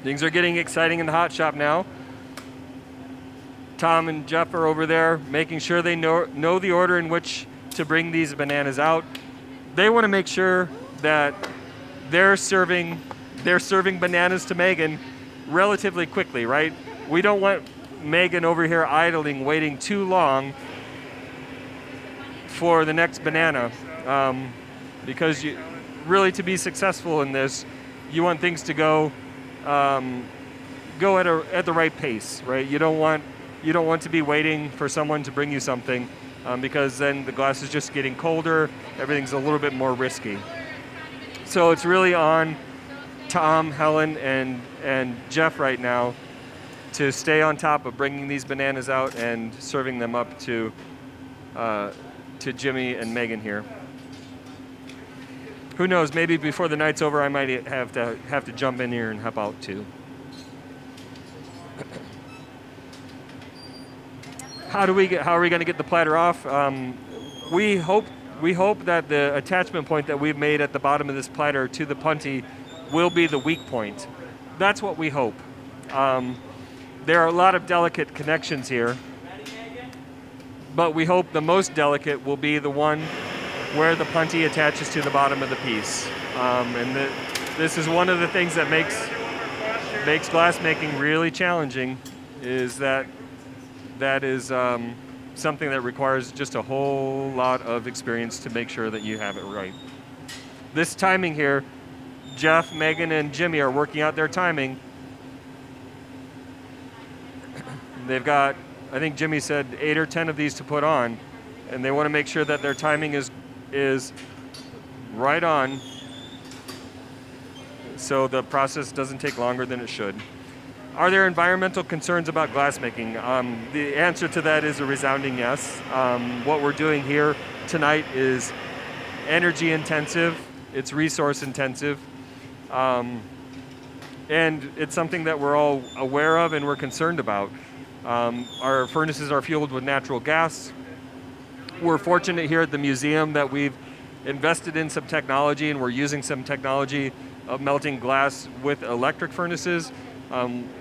Things are getting exciting in the hot shop now. Tom and Jeff are over there making sure they know the order in which to bring these bananas out. They want to make sure that they're serving bananas to Megan relatively quickly, right? We don't want Megan over here idling, waiting too long for the next banana, because really to be successful in this, you want things to go at the right pace, right? You don't want to be waiting for someone to bring you something. because then the glass is just getting colder, everything's a little bit more risky. So it's really on Tom, Helen, and Jeff right now to stay on top of bringing these bananas out and serving them up to Jimmy and Megan here. Who knows? Maybe before the night's over, I might have to jump in here and help out too. How are we going to get the platter off? We hope that the attachment point that we've made at the bottom of this platter to the punty will be the weak point. That's what we hope. There are a lot of delicate connections here, but we hope the most delicate will be the one where the punty attaches to the bottom of the piece. This is one of the things that makes glass making really challenging, is that is something that requires just a whole lot of experience to make sure that you have it right. This timing here, Jeff, Megan, and Jimmy are working out their timing. They've got, I think Jimmy said, 8 or 10 of these to put on, and they want to make sure that their timing is right on, so the process doesn't take longer than it should. Are there environmental concerns about glassmaking? The answer to that is a resounding yes. What we're doing here tonight is energy intensive, it's resource intensive, and it's something that we're all aware of and we're concerned about. Our furnaces are fueled with natural gas. We're fortunate here at the museum that we've invested in some technology, and we're using some technology of melting glass with electric furnaces,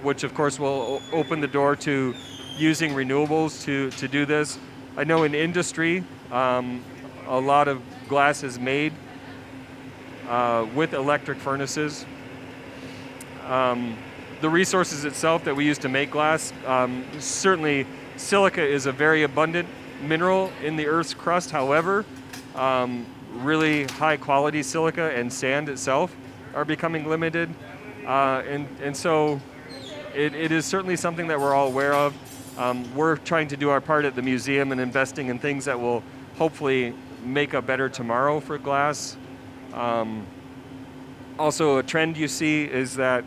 which of course will open the door to using renewables to do this. I know in industry, a lot of glass is made with electric furnaces. The resources itself that we use to make glass, certainly silica is a very abundant mineral in the Earth's crust. However, really high quality silica and sand itself are becoming limited. And so it is certainly something that we're all aware of. We're trying to do our part at the museum and investing in things that will hopefully make a better tomorrow for glass. Also, a trend you see is that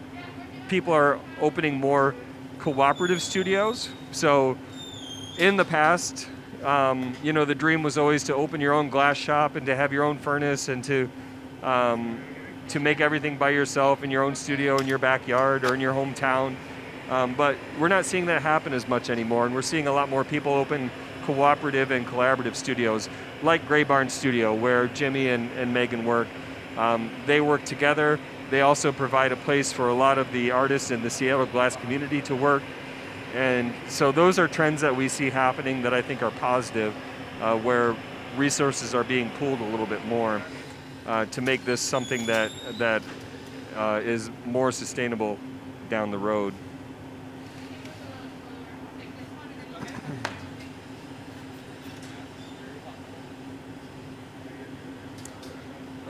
people are opening more cooperative studios. So in the past, the dream was always to open your own glass shop and to have your own furnace and to make everything by yourself in your own studio in your backyard or in your hometown. But we're not seeing that happen as much anymore, and we're seeing a lot more people open cooperative and collaborative studios, like Gray Barn Studio, where Jimmy and Megan work. They work together. They also provide a place for a lot of the artists in the Seattle glass community to work. And so those are trends that we see happening that I think are positive, where resources are being pooled a little bit more to make this something that is more sustainable down the road.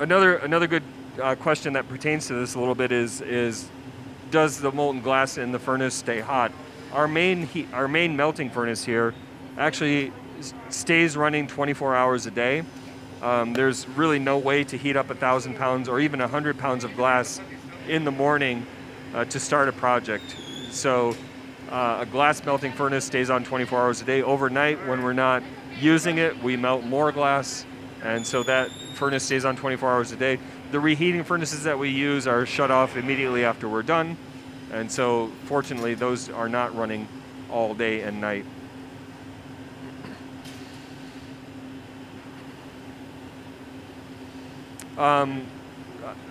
Another good question that pertains to this a little bit is does the molten glass in the furnace stay hot? Our main melting furnace here actually stays running 24 hours a day. There's really no way to heat up 1,000 pounds or even 100 pounds of glass in the morning to start a project. So a glass melting furnace stays on 24 hours a day. Overnight, when we're not using it, we melt more glass, and so that furnace stays on 24 hours a day. The reheating furnaces that we use are shut off immediately after we're done, and so fortunately those are not running all day and night.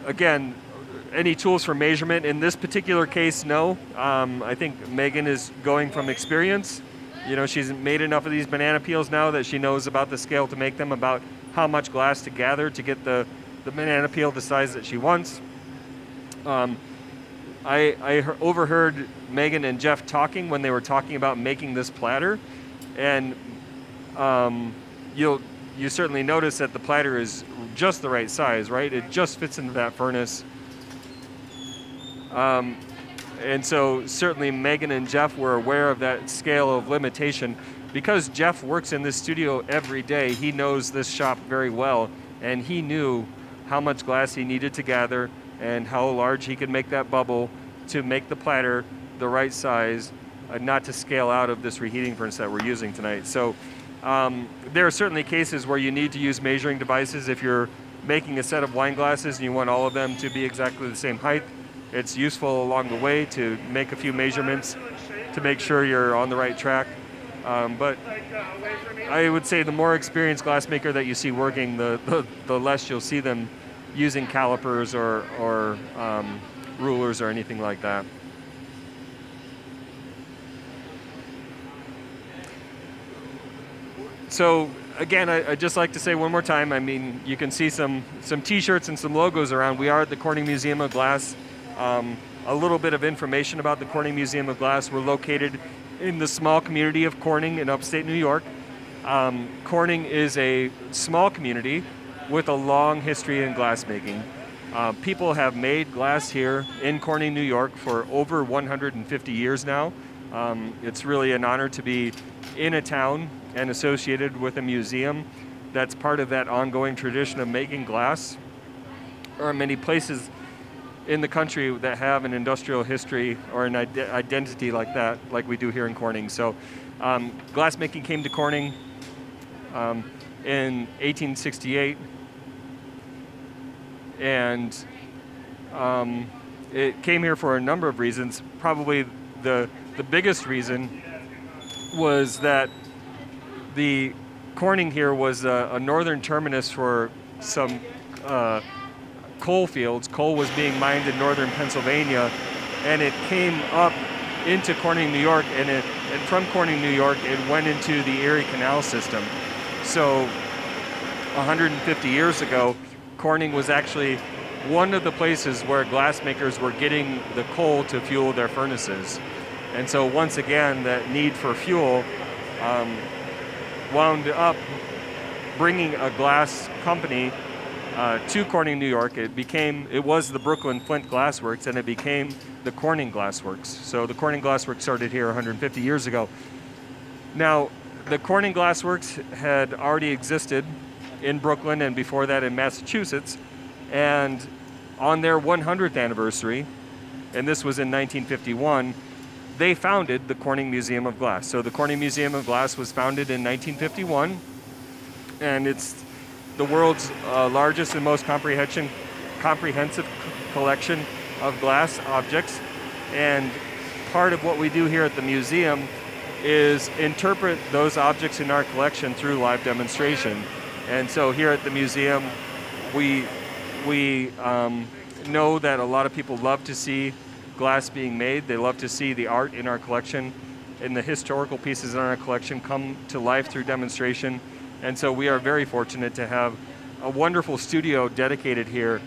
Again, any tools for measurement? In this particular case, no. I think Megan is going from experience. She's made enough of these banana peels now that she knows about the scale to make them, about how much glass to gather to get the banana peel the size that she wants. I overheard Megan and Jeff talking when they were talking about making this platter, and you certainly notice that the platter is just the right size, right? It just fits into that furnace. And so certainly Megan and Jeff were aware of that scale of limitation because Jeff works in this studio every day, he knows this shop very well, and he knew how much glass he needed to gather and how large he could make that bubble to make the platter the right size, not to scale out of this reheating furnace that we're using tonight. So there are certainly cases where you need to use measuring devices. If you're making a set of wine glasses and you want all of them to be exactly the same height, it's useful along the way to make a few measurements to make sure you're on the right track. But I would say the more experienced glassmaker that you see working, the less you'll see them using calipers or rulers or anything like that. So again, I'd just like to say one more time, I mean, you can see some t-shirts and some logos around. We are at the Corning Museum of Glass. A little bit of information about the Corning Museum of Glass. We're located in the small community of Corning in upstate New York. Corning is a small community with a long history in glassmaking. People have made glass here in Corning, New York for over 150 years now. It's really an honor to be in a town and associated with a museum that's part of that ongoing tradition of making glass. There are many places in the country that have an industrial history or an identity like that, like we do here in Corning. So glassmaking came to Corning in 1868, and it came here for a number of reasons. Probably the biggest reason was that the Corning here was a northern terminus for some coal fields. Coal was being mined in northern Pennsylvania, and it came up into Corning, New York, and from Corning, New York, it went into the Erie Canal system. So 150 years ago, Corning was actually one of the places where glassmakers were getting the coal to fuel their furnaces. And so once again, that need for fuel wound up bringing a glass company to Corning, New York. It was the Brooklyn Flint Glassworks, and it became the Corning Glassworks. So the Corning Glassworks started here 150 years ago. Now, the Corning Glassworks had already existed in Brooklyn and before that in Massachusetts, and on their 100th anniversary, and this was in 1951, they founded the Corning Museum of Glass. So the Corning Museum of Glass was founded in 1951, and it's the world's largest and most comprehensive collection of glass objects. And part of what we do here at the museum is interpret those objects in our collection through live demonstration. And so here at the museum, we know that a lot of people love to see glass being made. They love to see the art in our collection and the historical pieces in our collection come to life through demonstration. And so we are very fortunate to have a wonderful studio dedicated here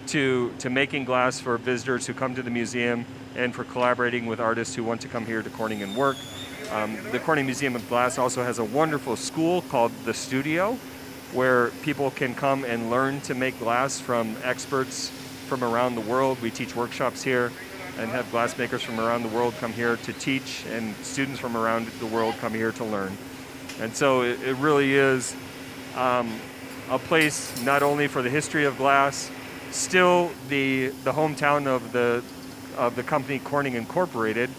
to making glass for visitors who come to the museum and for collaborating with artists who want to come here to Corning and work. The Corning Museum of Glass also has a wonderful school called The Studio, where people can come and learn to make glass from experts from around the world. We teach workshops here and have glassmakers from around the world come here to teach, and students from around the world come here to learn. And so it really is a place not only for the history of glass, still the hometown of the company Corning Incorporated,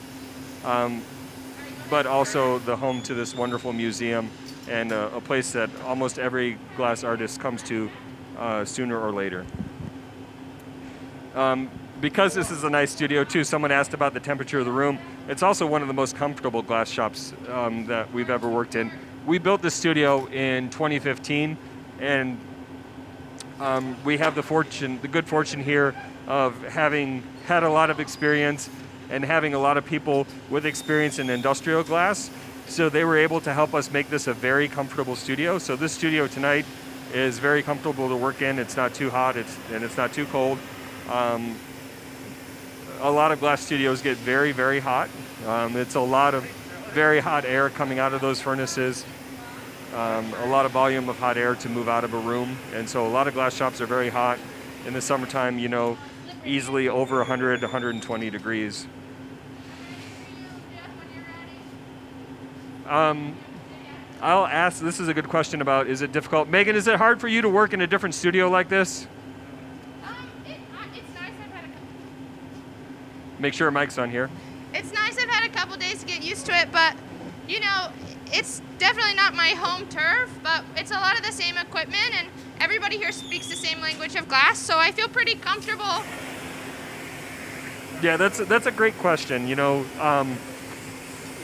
but also the home to this wonderful museum and a place that almost every glass artist comes to sooner or later. Because this is a nice studio too, someone asked about the temperature of the room. It's also one of the most comfortable glass shops that we've ever worked in. We built this studio in 2015, and we have the good fortune here of having had a lot of experience and having a lot of people with experience in industrial glass. So they were able to help us make this a very comfortable studio. So this studio tonight is very comfortable to work in. It's not too hot, and it's not too cold. A lot of glass studios get very, very hot. It's a lot of very hot air coming out of those furnaces, a lot of volume of hot air to move out of a room. And so a lot of glass shops are very hot. In the summertime, easily over 100, 120 degrees. I'll ask, this is a good question about, is it difficult? Megan, is it hard for you to work in a different studio like this? It's nice. Make sure a mic's on here. It's nice. I've had a couple days to get used to it, but you know, it's definitely not my home turf. But it's a lot of the same equipment, and everybody here speaks the same language of glass, so I feel pretty comfortable. Yeah, that's a great question. You know,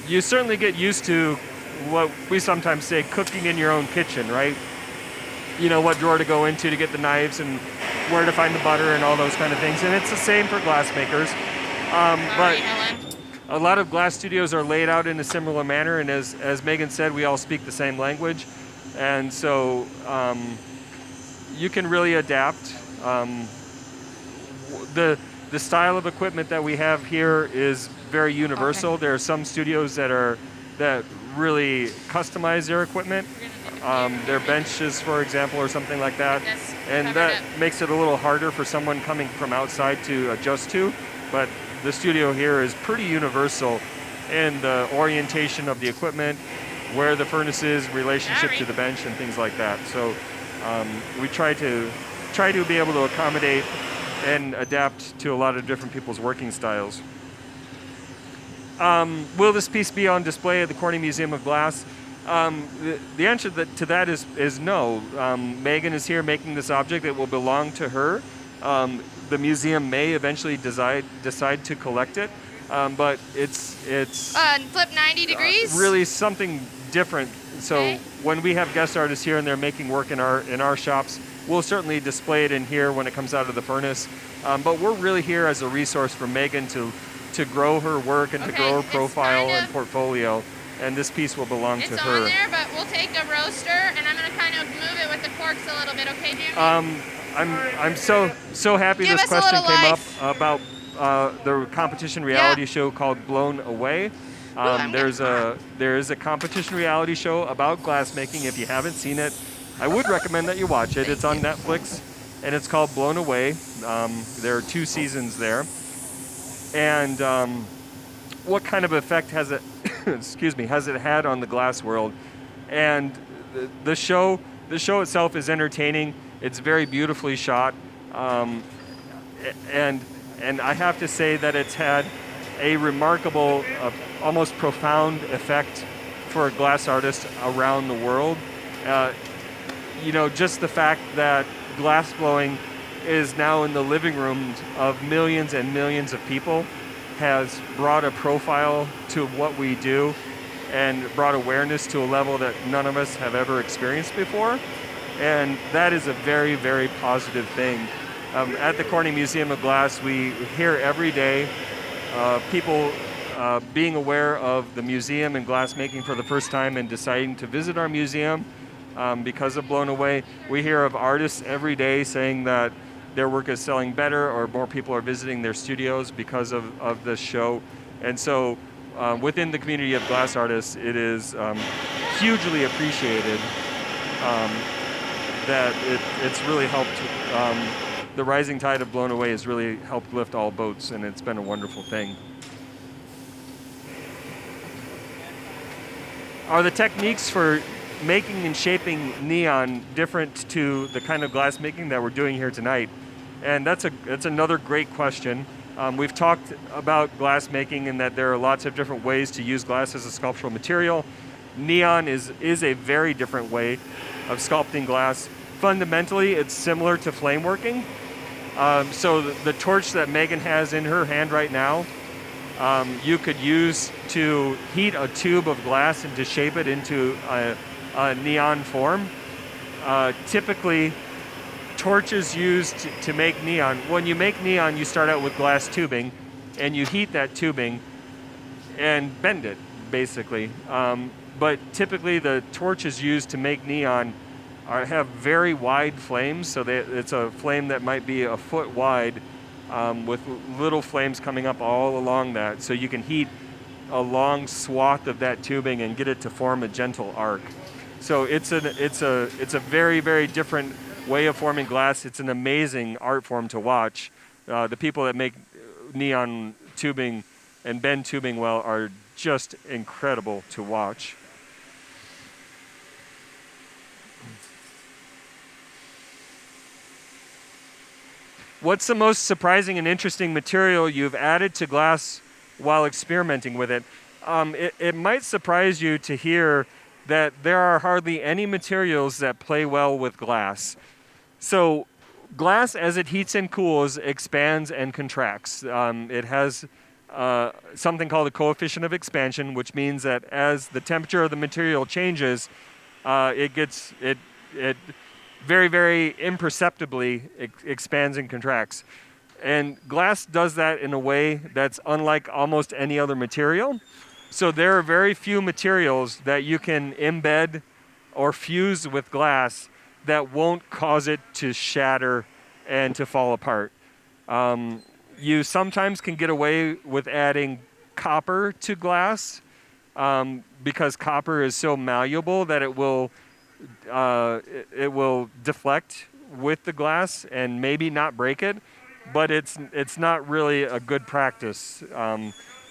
you certainly get used to what we sometimes say, cooking in your own kitchen, right? You know, what drawer to go into to get the knives and where to find the butter and all those kind of things. And it's the same for glass makers. But a lot of glass studios are laid out in a similar manner. And as Megan said, we all speak the same language. And so you can really adapt. The style of equipment that we have here is very universal. Okay. There are some studios that really customize their equipment, their benches, for example, or something like that. And that makes it a little harder for someone coming from outside to adjust to. But the studio here is pretty universal in the orientation of the equipment, where the furnace is, relationship to the bench, and things like that. So we try to be able to accommodate and adapt to a lot of different people's working styles. Will this piece be on display at the Corning Museum of Glass? The answer to that is no. Megan is here making this object. It will belong to her. The museum may eventually decide to collect it, but it's flip 90 degrees. Really something different. So when we have guest artists here and they're making work in our shops, we'll certainly display it in here when it comes out of the furnace. But we're really here as a resource for Megan to grow her work and to grow her profile and portfolio. And this piece will belong to her. It's on there, but we'll take a roaster and I'm going to kind of move it with the corks a little bit, okay, Jimmy? I'm so happy this question came up about the competition reality show called Blown Away. There is a competition reality show about glassmaking. If you haven't seen it, I would recommend that you watch it. It's on Netflix, and it's called Blown Away. There are 2 seasons there. And what kind of effect has it, has it had on the glass world? And the show itself is entertaining. It's very beautifully shot, and I have to say that it's had a remarkable, almost profound effect for glass artists around the world. You know, just the fact that glass blowing is now in the living rooms of millions and millions of people has brought a profile to what we do and brought awareness to a level that none of us have ever experienced before. And that is a very, very positive thing. At the Corning Museum of Glass, we hear every day people being aware of the museum and glassmaking for the first time and deciding to visit our museum because of Blown Away. We hear of artists every day saying that their work is selling better or more people are visiting their studios because of this show. And so within the community of glass artists, it is hugely appreciated that it's really helped. The rising tide of Blown Away has really helped lift all boats, and it's been a wonderful thing. Are the techniques for making and shaping neon different to the kind of glass making that we're doing here tonight? And that's another great question. We've talked about glass making and that there are lots of different ways to use glass as a sculptural material. Neon is a very different way of sculpting glass. Fundamentally, it's similar to flame working. So the torch that Megan has in her hand right now, you could use to heat a tube of glass and to shape it into a neon form. Typically, torches used to make neon, when you make neon, you start out with glass tubing, and you heat that tubing and bend it, basically. But typically, the torches used to make neon have very wide flames, so it's a flame that might be a foot wide with little flames coming up all along that, so you can heat a long swath of that tubing and get it to form a gentle arc. So it's a very, very different way of forming glass. It's an amazing art form to watch. The people that make neon tubing and bend tubing well are just incredible to watch. What's the most surprising and interesting material you've added to glass while experimenting with it? It might surprise you to hear that there are hardly any materials that play well with glass. So glass, as it heats and cools, expands and contracts. It has something called a coefficient of expansion, which means that as the temperature of the material changes, it very, very imperceptibly expands and contracts. And glass does that in a way that's unlike almost any other material. So there are very few materials that you can embed or fuse with glass that won't cause it to shatter and to fall apart. You sometimes can get away with adding copper to glass because copper is so malleable that it will deflect with the glass and maybe not break it, but it's not really a good practice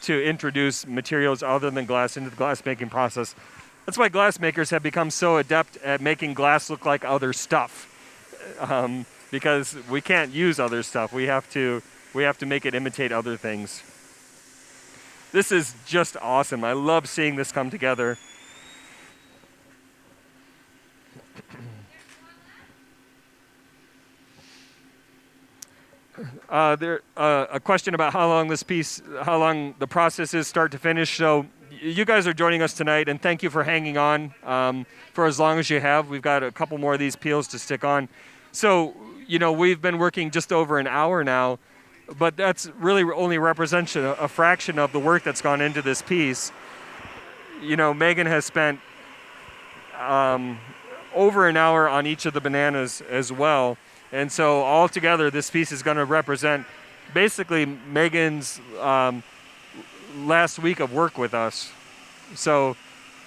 to introduce materials other than glass into the glass making process. That's why glass makers have become so adept at making glass look like other stuff, because we can't use other stuff. We have to make it imitate other things. This is just awesome. I love seeing this come together. A question about how long the process is start to finish. So you guys are joining us tonight, and thank you for hanging on for as long as you have. We've got a couple more of these peels to stick on. So, we've been working just over an hour now, but that's really only represents a fraction of the work that's gone into this piece. Megan has spent over an hour on each of the bananas as well. And so altogether, this piece is going to represent basically Megan's last week of work with us. So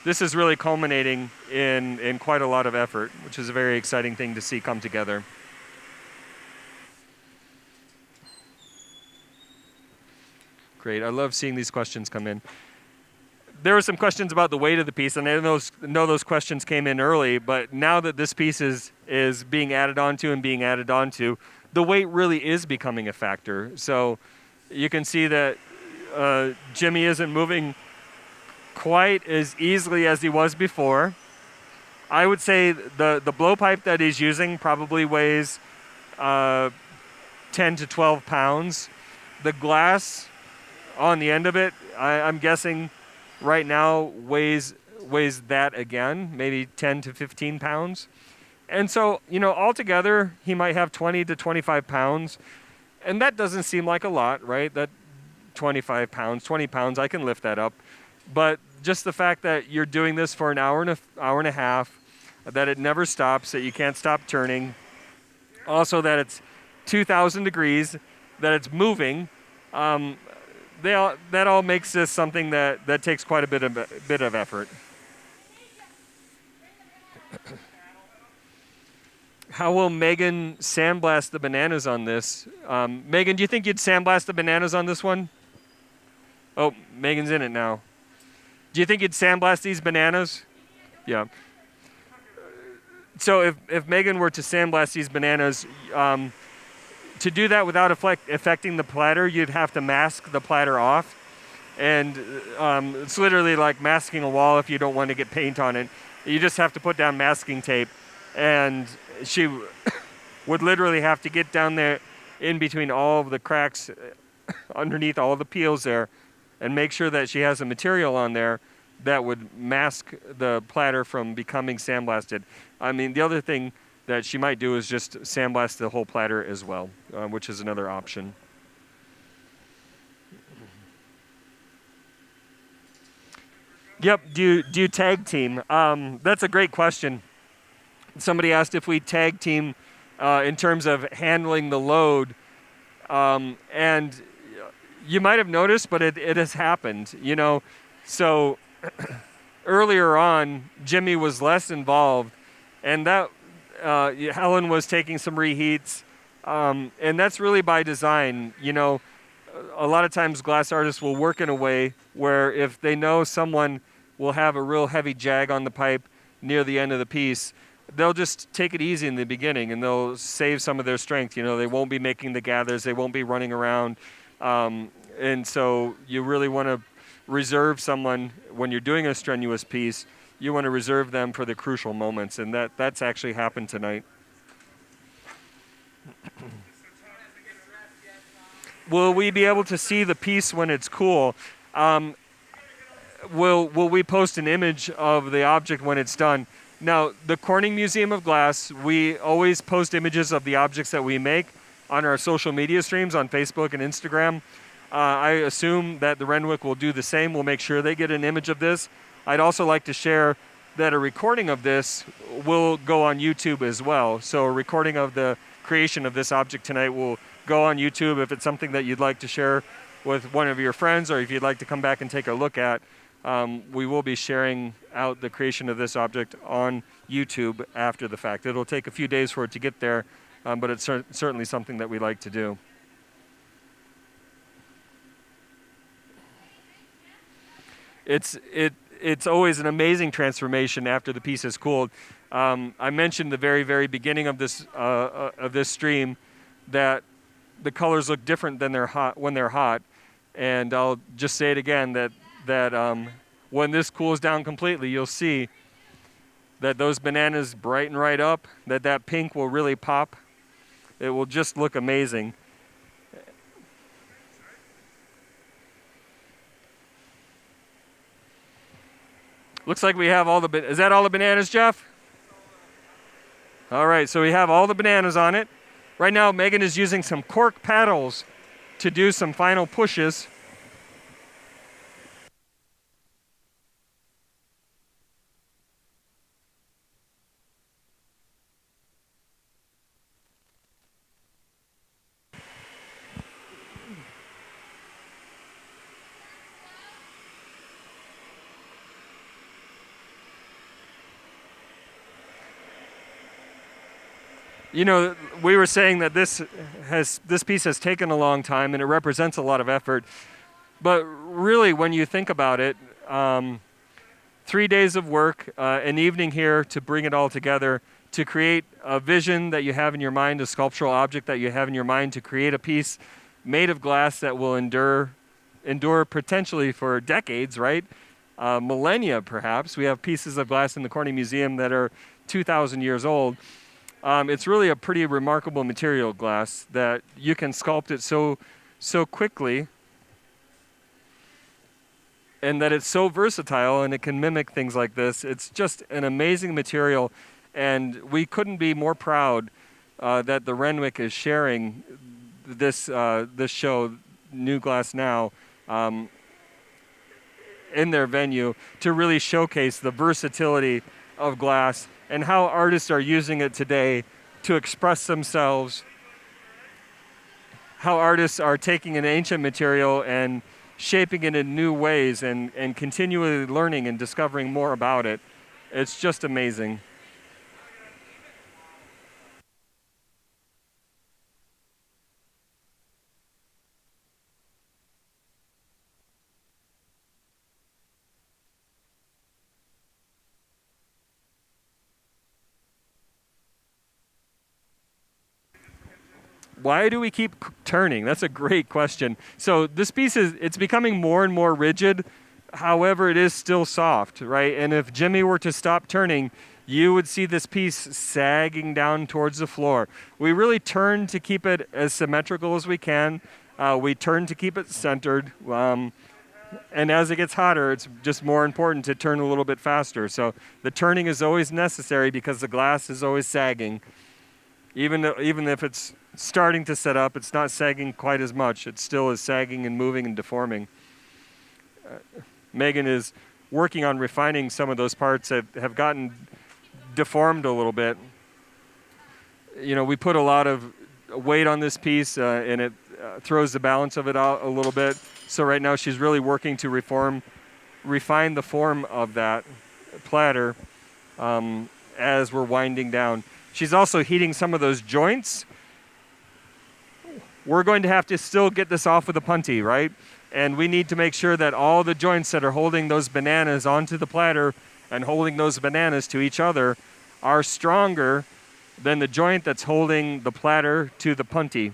this is really culminating in quite a lot of effort, which is a very exciting thing to see come together. Great. I love seeing these questions come in. There were some questions about the weight of the piece, and I know those questions came in early, but now that this piece is being added onto, the weight really is becoming a factor. So you can see that Jimmy isn't moving quite as easily as he was before. I would say the blowpipe that he's using probably weighs 10 to 12 pounds. The glass on the end of it, I'm guessing right now weighs that again, maybe 10 to 15 pounds. And so, altogether, he might have 20 to 25 pounds. And that doesn't seem like a lot, right? That 25 pounds, 20 pounds, I can lift that up. But just the fact that you're doing this for an hour and a half, that it never stops, that you can't stop turning. Also that it's 2,000 degrees, that it's moving. That all makes this something that takes quite a bit of effort. How will Megan sandblast the bananas on this? Megan, do you think you'd sandblast the bananas on this one? Oh, Megan's in it now. Do you think you'd sandblast these bananas? Yeah. So if Megan were to sandblast these bananas, to do that without affecting the platter, you'd have to mask the platter off. And it's literally like masking a wall if you don't want to get paint on it. You just have to put down masking tape. And she would literally have to get down there in between all of the cracks underneath all of the peels there and make sure that she has a material on there that would mask the platter from becoming sandblasted. I mean, the other thing that she might do is just sandblast the whole platter as well, which is another option. Yep, do you tag team? That's a great question. Somebody asked if we tag team in terms of handling the load. And you might have noticed, but it has happened, So earlier on, Jimmy was less involved, and that Helen was taking some reheats, and that's really by design. A lot of times glass artists will work in a way where if they know someone will have a real heavy jag on the pipe near the end of the piece, they'll just take it easy in the beginning, and they'll save some of their strength. They won't be making the gathers, they won't be running around, and so you really want to reserve someone when you're doing a strenuous piece. You want to reserve them for the crucial moments, and that's actually happened tonight. Will we be able to see the piece when it's cool? Will we post an image of the object when it's done? Now, the Corning Museum of Glass, we always post images of the objects that we make on our social media streams on Facebook and Instagram. I assume that the Renwick will do the same. We'll make sure they get an image of this. I'd also like to share that a recording of this will go on YouTube as well. So a recording of the creation of this object tonight will go on YouTube. If it's something that you'd like to share with one of your friends, or if you'd like to come back and take a look at, we will be sharing out the creation of this object on YouTube after the fact. It'll take a few days for it to get there, but it's certainly something that we like to do. It's always an amazing transformation after the piece is cooled. I mentioned the very, very beginning of this stream that the colors look different than when they're hot, and I'll just say it again that when this cools down completely, you'll see that those bananas brighten right up, that pink will really pop. It will just look amazing. Looks like we have is that all the bananas, Jeff? All right, so we have all the bananas on it. Right now, Megan is using some cork paddles to do some final pushes. We were saying that this piece has taken a long time, and it represents a lot of effort. But really, when you think about it, 3 days of work, an evening here to bring it all together, to create a vision that you have in your mind, a sculptural object that you have in your mind, to create a piece made of glass that will endure potentially for decades, right? Millennia, perhaps. We have pieces of glass in the Corning Museum that are 2,000 years old. It's really a pretty remarkable material, glass, that you can sculpt it so quickly, and that it's so versatile, and it can mimic things like this. It's just an amazing material, and we couldn't be more proud that the Renwick is sharing this show, New Glass Now, in their venue to really showcase the versatility of glass and how artists are using it today to express themselves, how artists are taking an ancient material and shaping it in new ways and continually learning and discovering more about it. It's just amazing. Why do we keep turning? That's a great question. So this piece it's becoming more and more rigid. However, it is still soft, right? And if Jimmy were to stop turning, you would see this piece sagging down towards the floor. We really turn to keep it as symmetrical as we can. We turn to keep it centered. And as it gets hotter, it's just more important to turn a little bit faster. So the turning is always necessary because the glass is always sagging. Even if it's starting to set up, it's not sagging quite as much. It still is sagging and moving and deforming. Megan is working on refining some of those parts that have gotten deformed a little bit. We put a lot of weight on this piece, and it throws the balance of it out a little bit. So right now she's really working to refine the form of that platter as we're winding down. She's also heating some of those joints. We're going to have to still get this off with a punty, right? And we need to make sure that all the joints that are holding those bananas onto the platter and holding those bananas to each other are stronger than the joint that's holding the platter to the punty.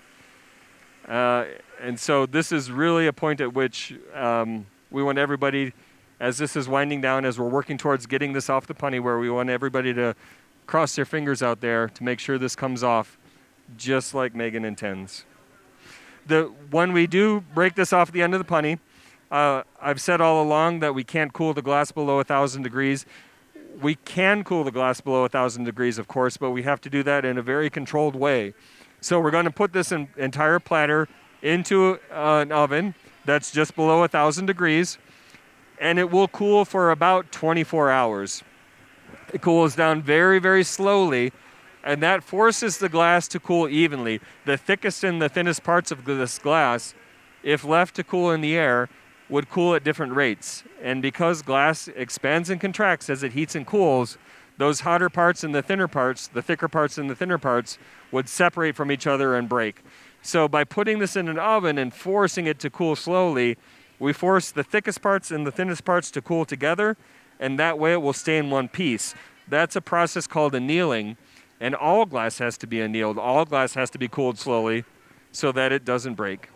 And so this is really a point at which we want everybody, as this is winding down, as we're working towards getting this off the punty, where we want everybody to cross their fingers out there to make sure this comes off just like Megan intends. When we do break this off at the end of the punty, I've said all along that we can't cool the glass below 1,000 degrees. We can cool the glass below 1,000 degrees, of course, but we have to do that in a very controlled way. So we're going to put this entire platter into an oven that's just below 1,000 degrees, and it will cool for about 24 hours. It cools down very, very slowly, and that forces the glass to cool evenly. The thickest and the thinnest parts of this glass, if left to cool in the air, would cool at different rates. And because glass expands and contracts as it heats and cools, those hotter parts and the thinner parts, the thicker parts and the thinner parts, would separate from each other and break. So by putting this in an oven and forcing it to cool slowly, we force the thickest parts and the thinnest parts to cool together, and that way it will stay in one piece. That's a process called annealing, and all glass has to be annealed. All glass has to be cooled slowly so that it doesn't break.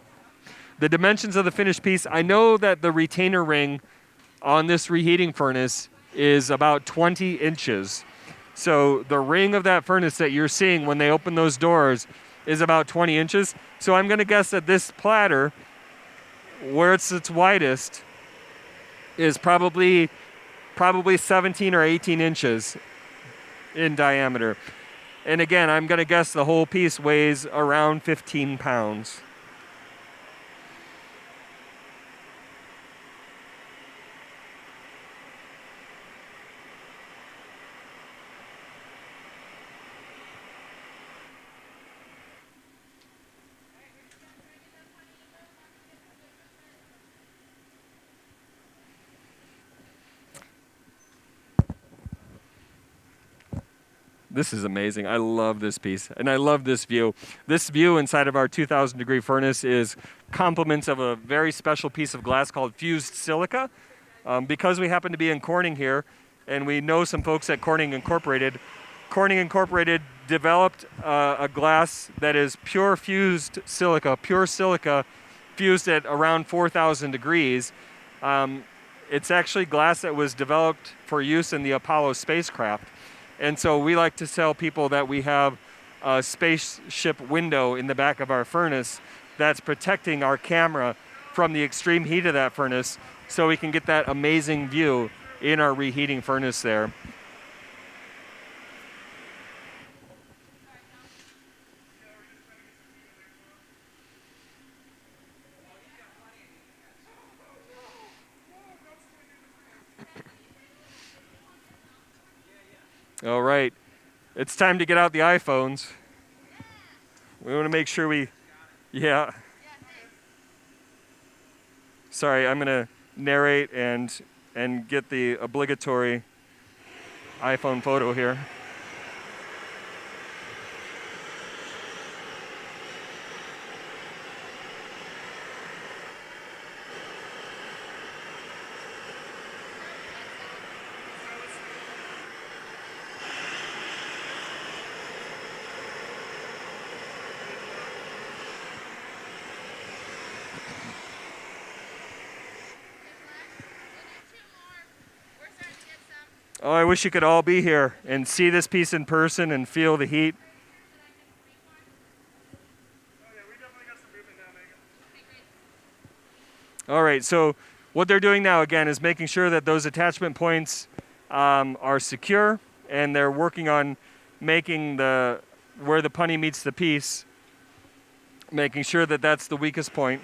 The dimensions of the finished piece, I know that the retainer ring on this reheating furnace is about 20 inches. So the ring of that furnace that you're seeing when they open those doors is about 20 inches. So I'm going to guess that this platter, where it's its widest, is probably 17 or 18 inches in diameter. And again, I'm going to guess the whole piece weighs around 15 pounds. This is amazing. I love this piece, and I love this view. This view inside of our 2,000 degree furnace is compliments of a very special piece of glass called fused silica. Because we happen to be in Corning here, and we know some folks at Corning Incorporated developed a glass that is pure silica fused at around 4,000 degrees. It's actually glass that was developed for use in the Apollo spacecraft. And so we like to tell people that we have a spaceship window in the back of our furnace that's protecting our camera from the extreme heat of that furnace, so we can get that amazing view in our reheating furnace there. All right, it's time to get out the iPhones. We want to make sure yeah. Sorry, I'm going to narrate and get the obligatory iPhone photo here. Oh, I wish you could all be here and see this piece in person and feel the heat. All right, so what they're doing now, again, is making sure that those attachment points are secure, and they're working on making where the punny meets the piece, making sure that that's the weakest point.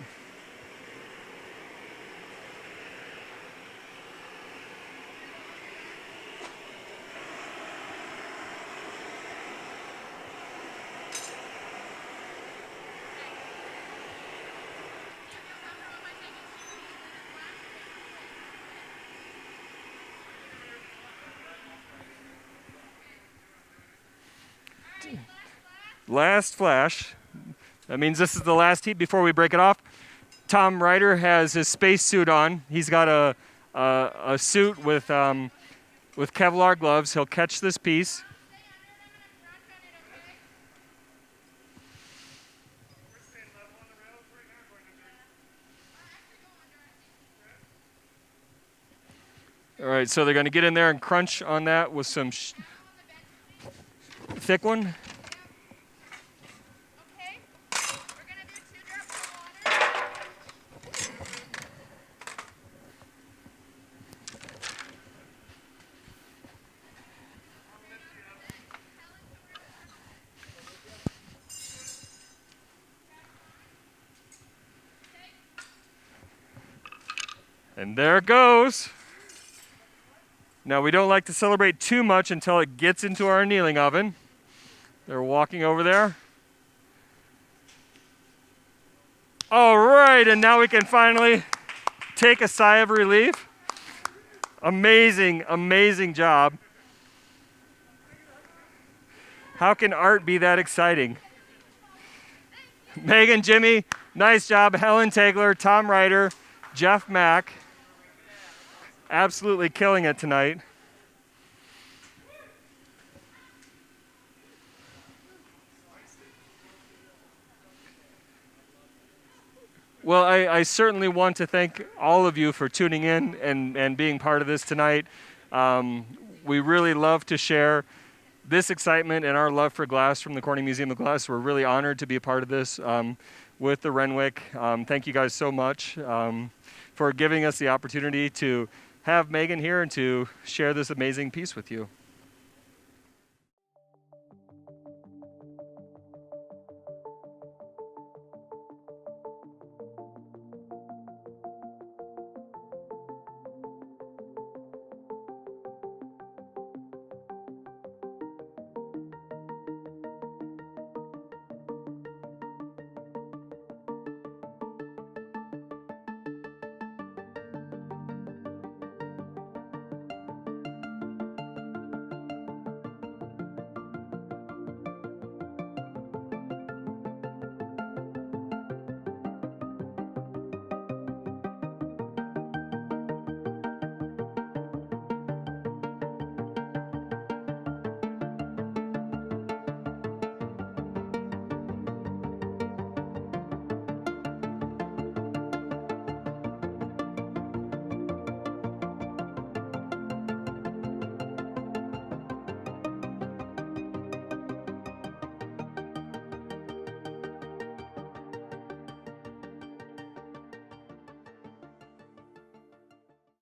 Last flash. That means this is the last heat before we break it off. Tom Ryder has his space suit on. He's got a suit with Kevlar gloves. He'll catch this piece. All right, so they're going to get in there and crunch on that with some thick one. Okay. We're going to do 2 drops of water. And there it goes. Now, we don't like to celebrate too much until it gets into our annealing oven. They're walking over there. All right, and now we can finally take a sigh of relief. Amazing, amazing job. How can art be that exciting? Megan, Jimmy, nice job. Helen Tagler, Tom Ryder, Jeff Mack. Absolutely killing it tonight. Well, I certainly want to thank all of you for tuning in and being part of this tonight. We really love to share this excitement and our love for glass from the Corning Museum of Glass. We're really honored to be a part of this with the Renwick. Thank you guys so much for giving us the opportunity to have Megan here and to share this amazing piece with you.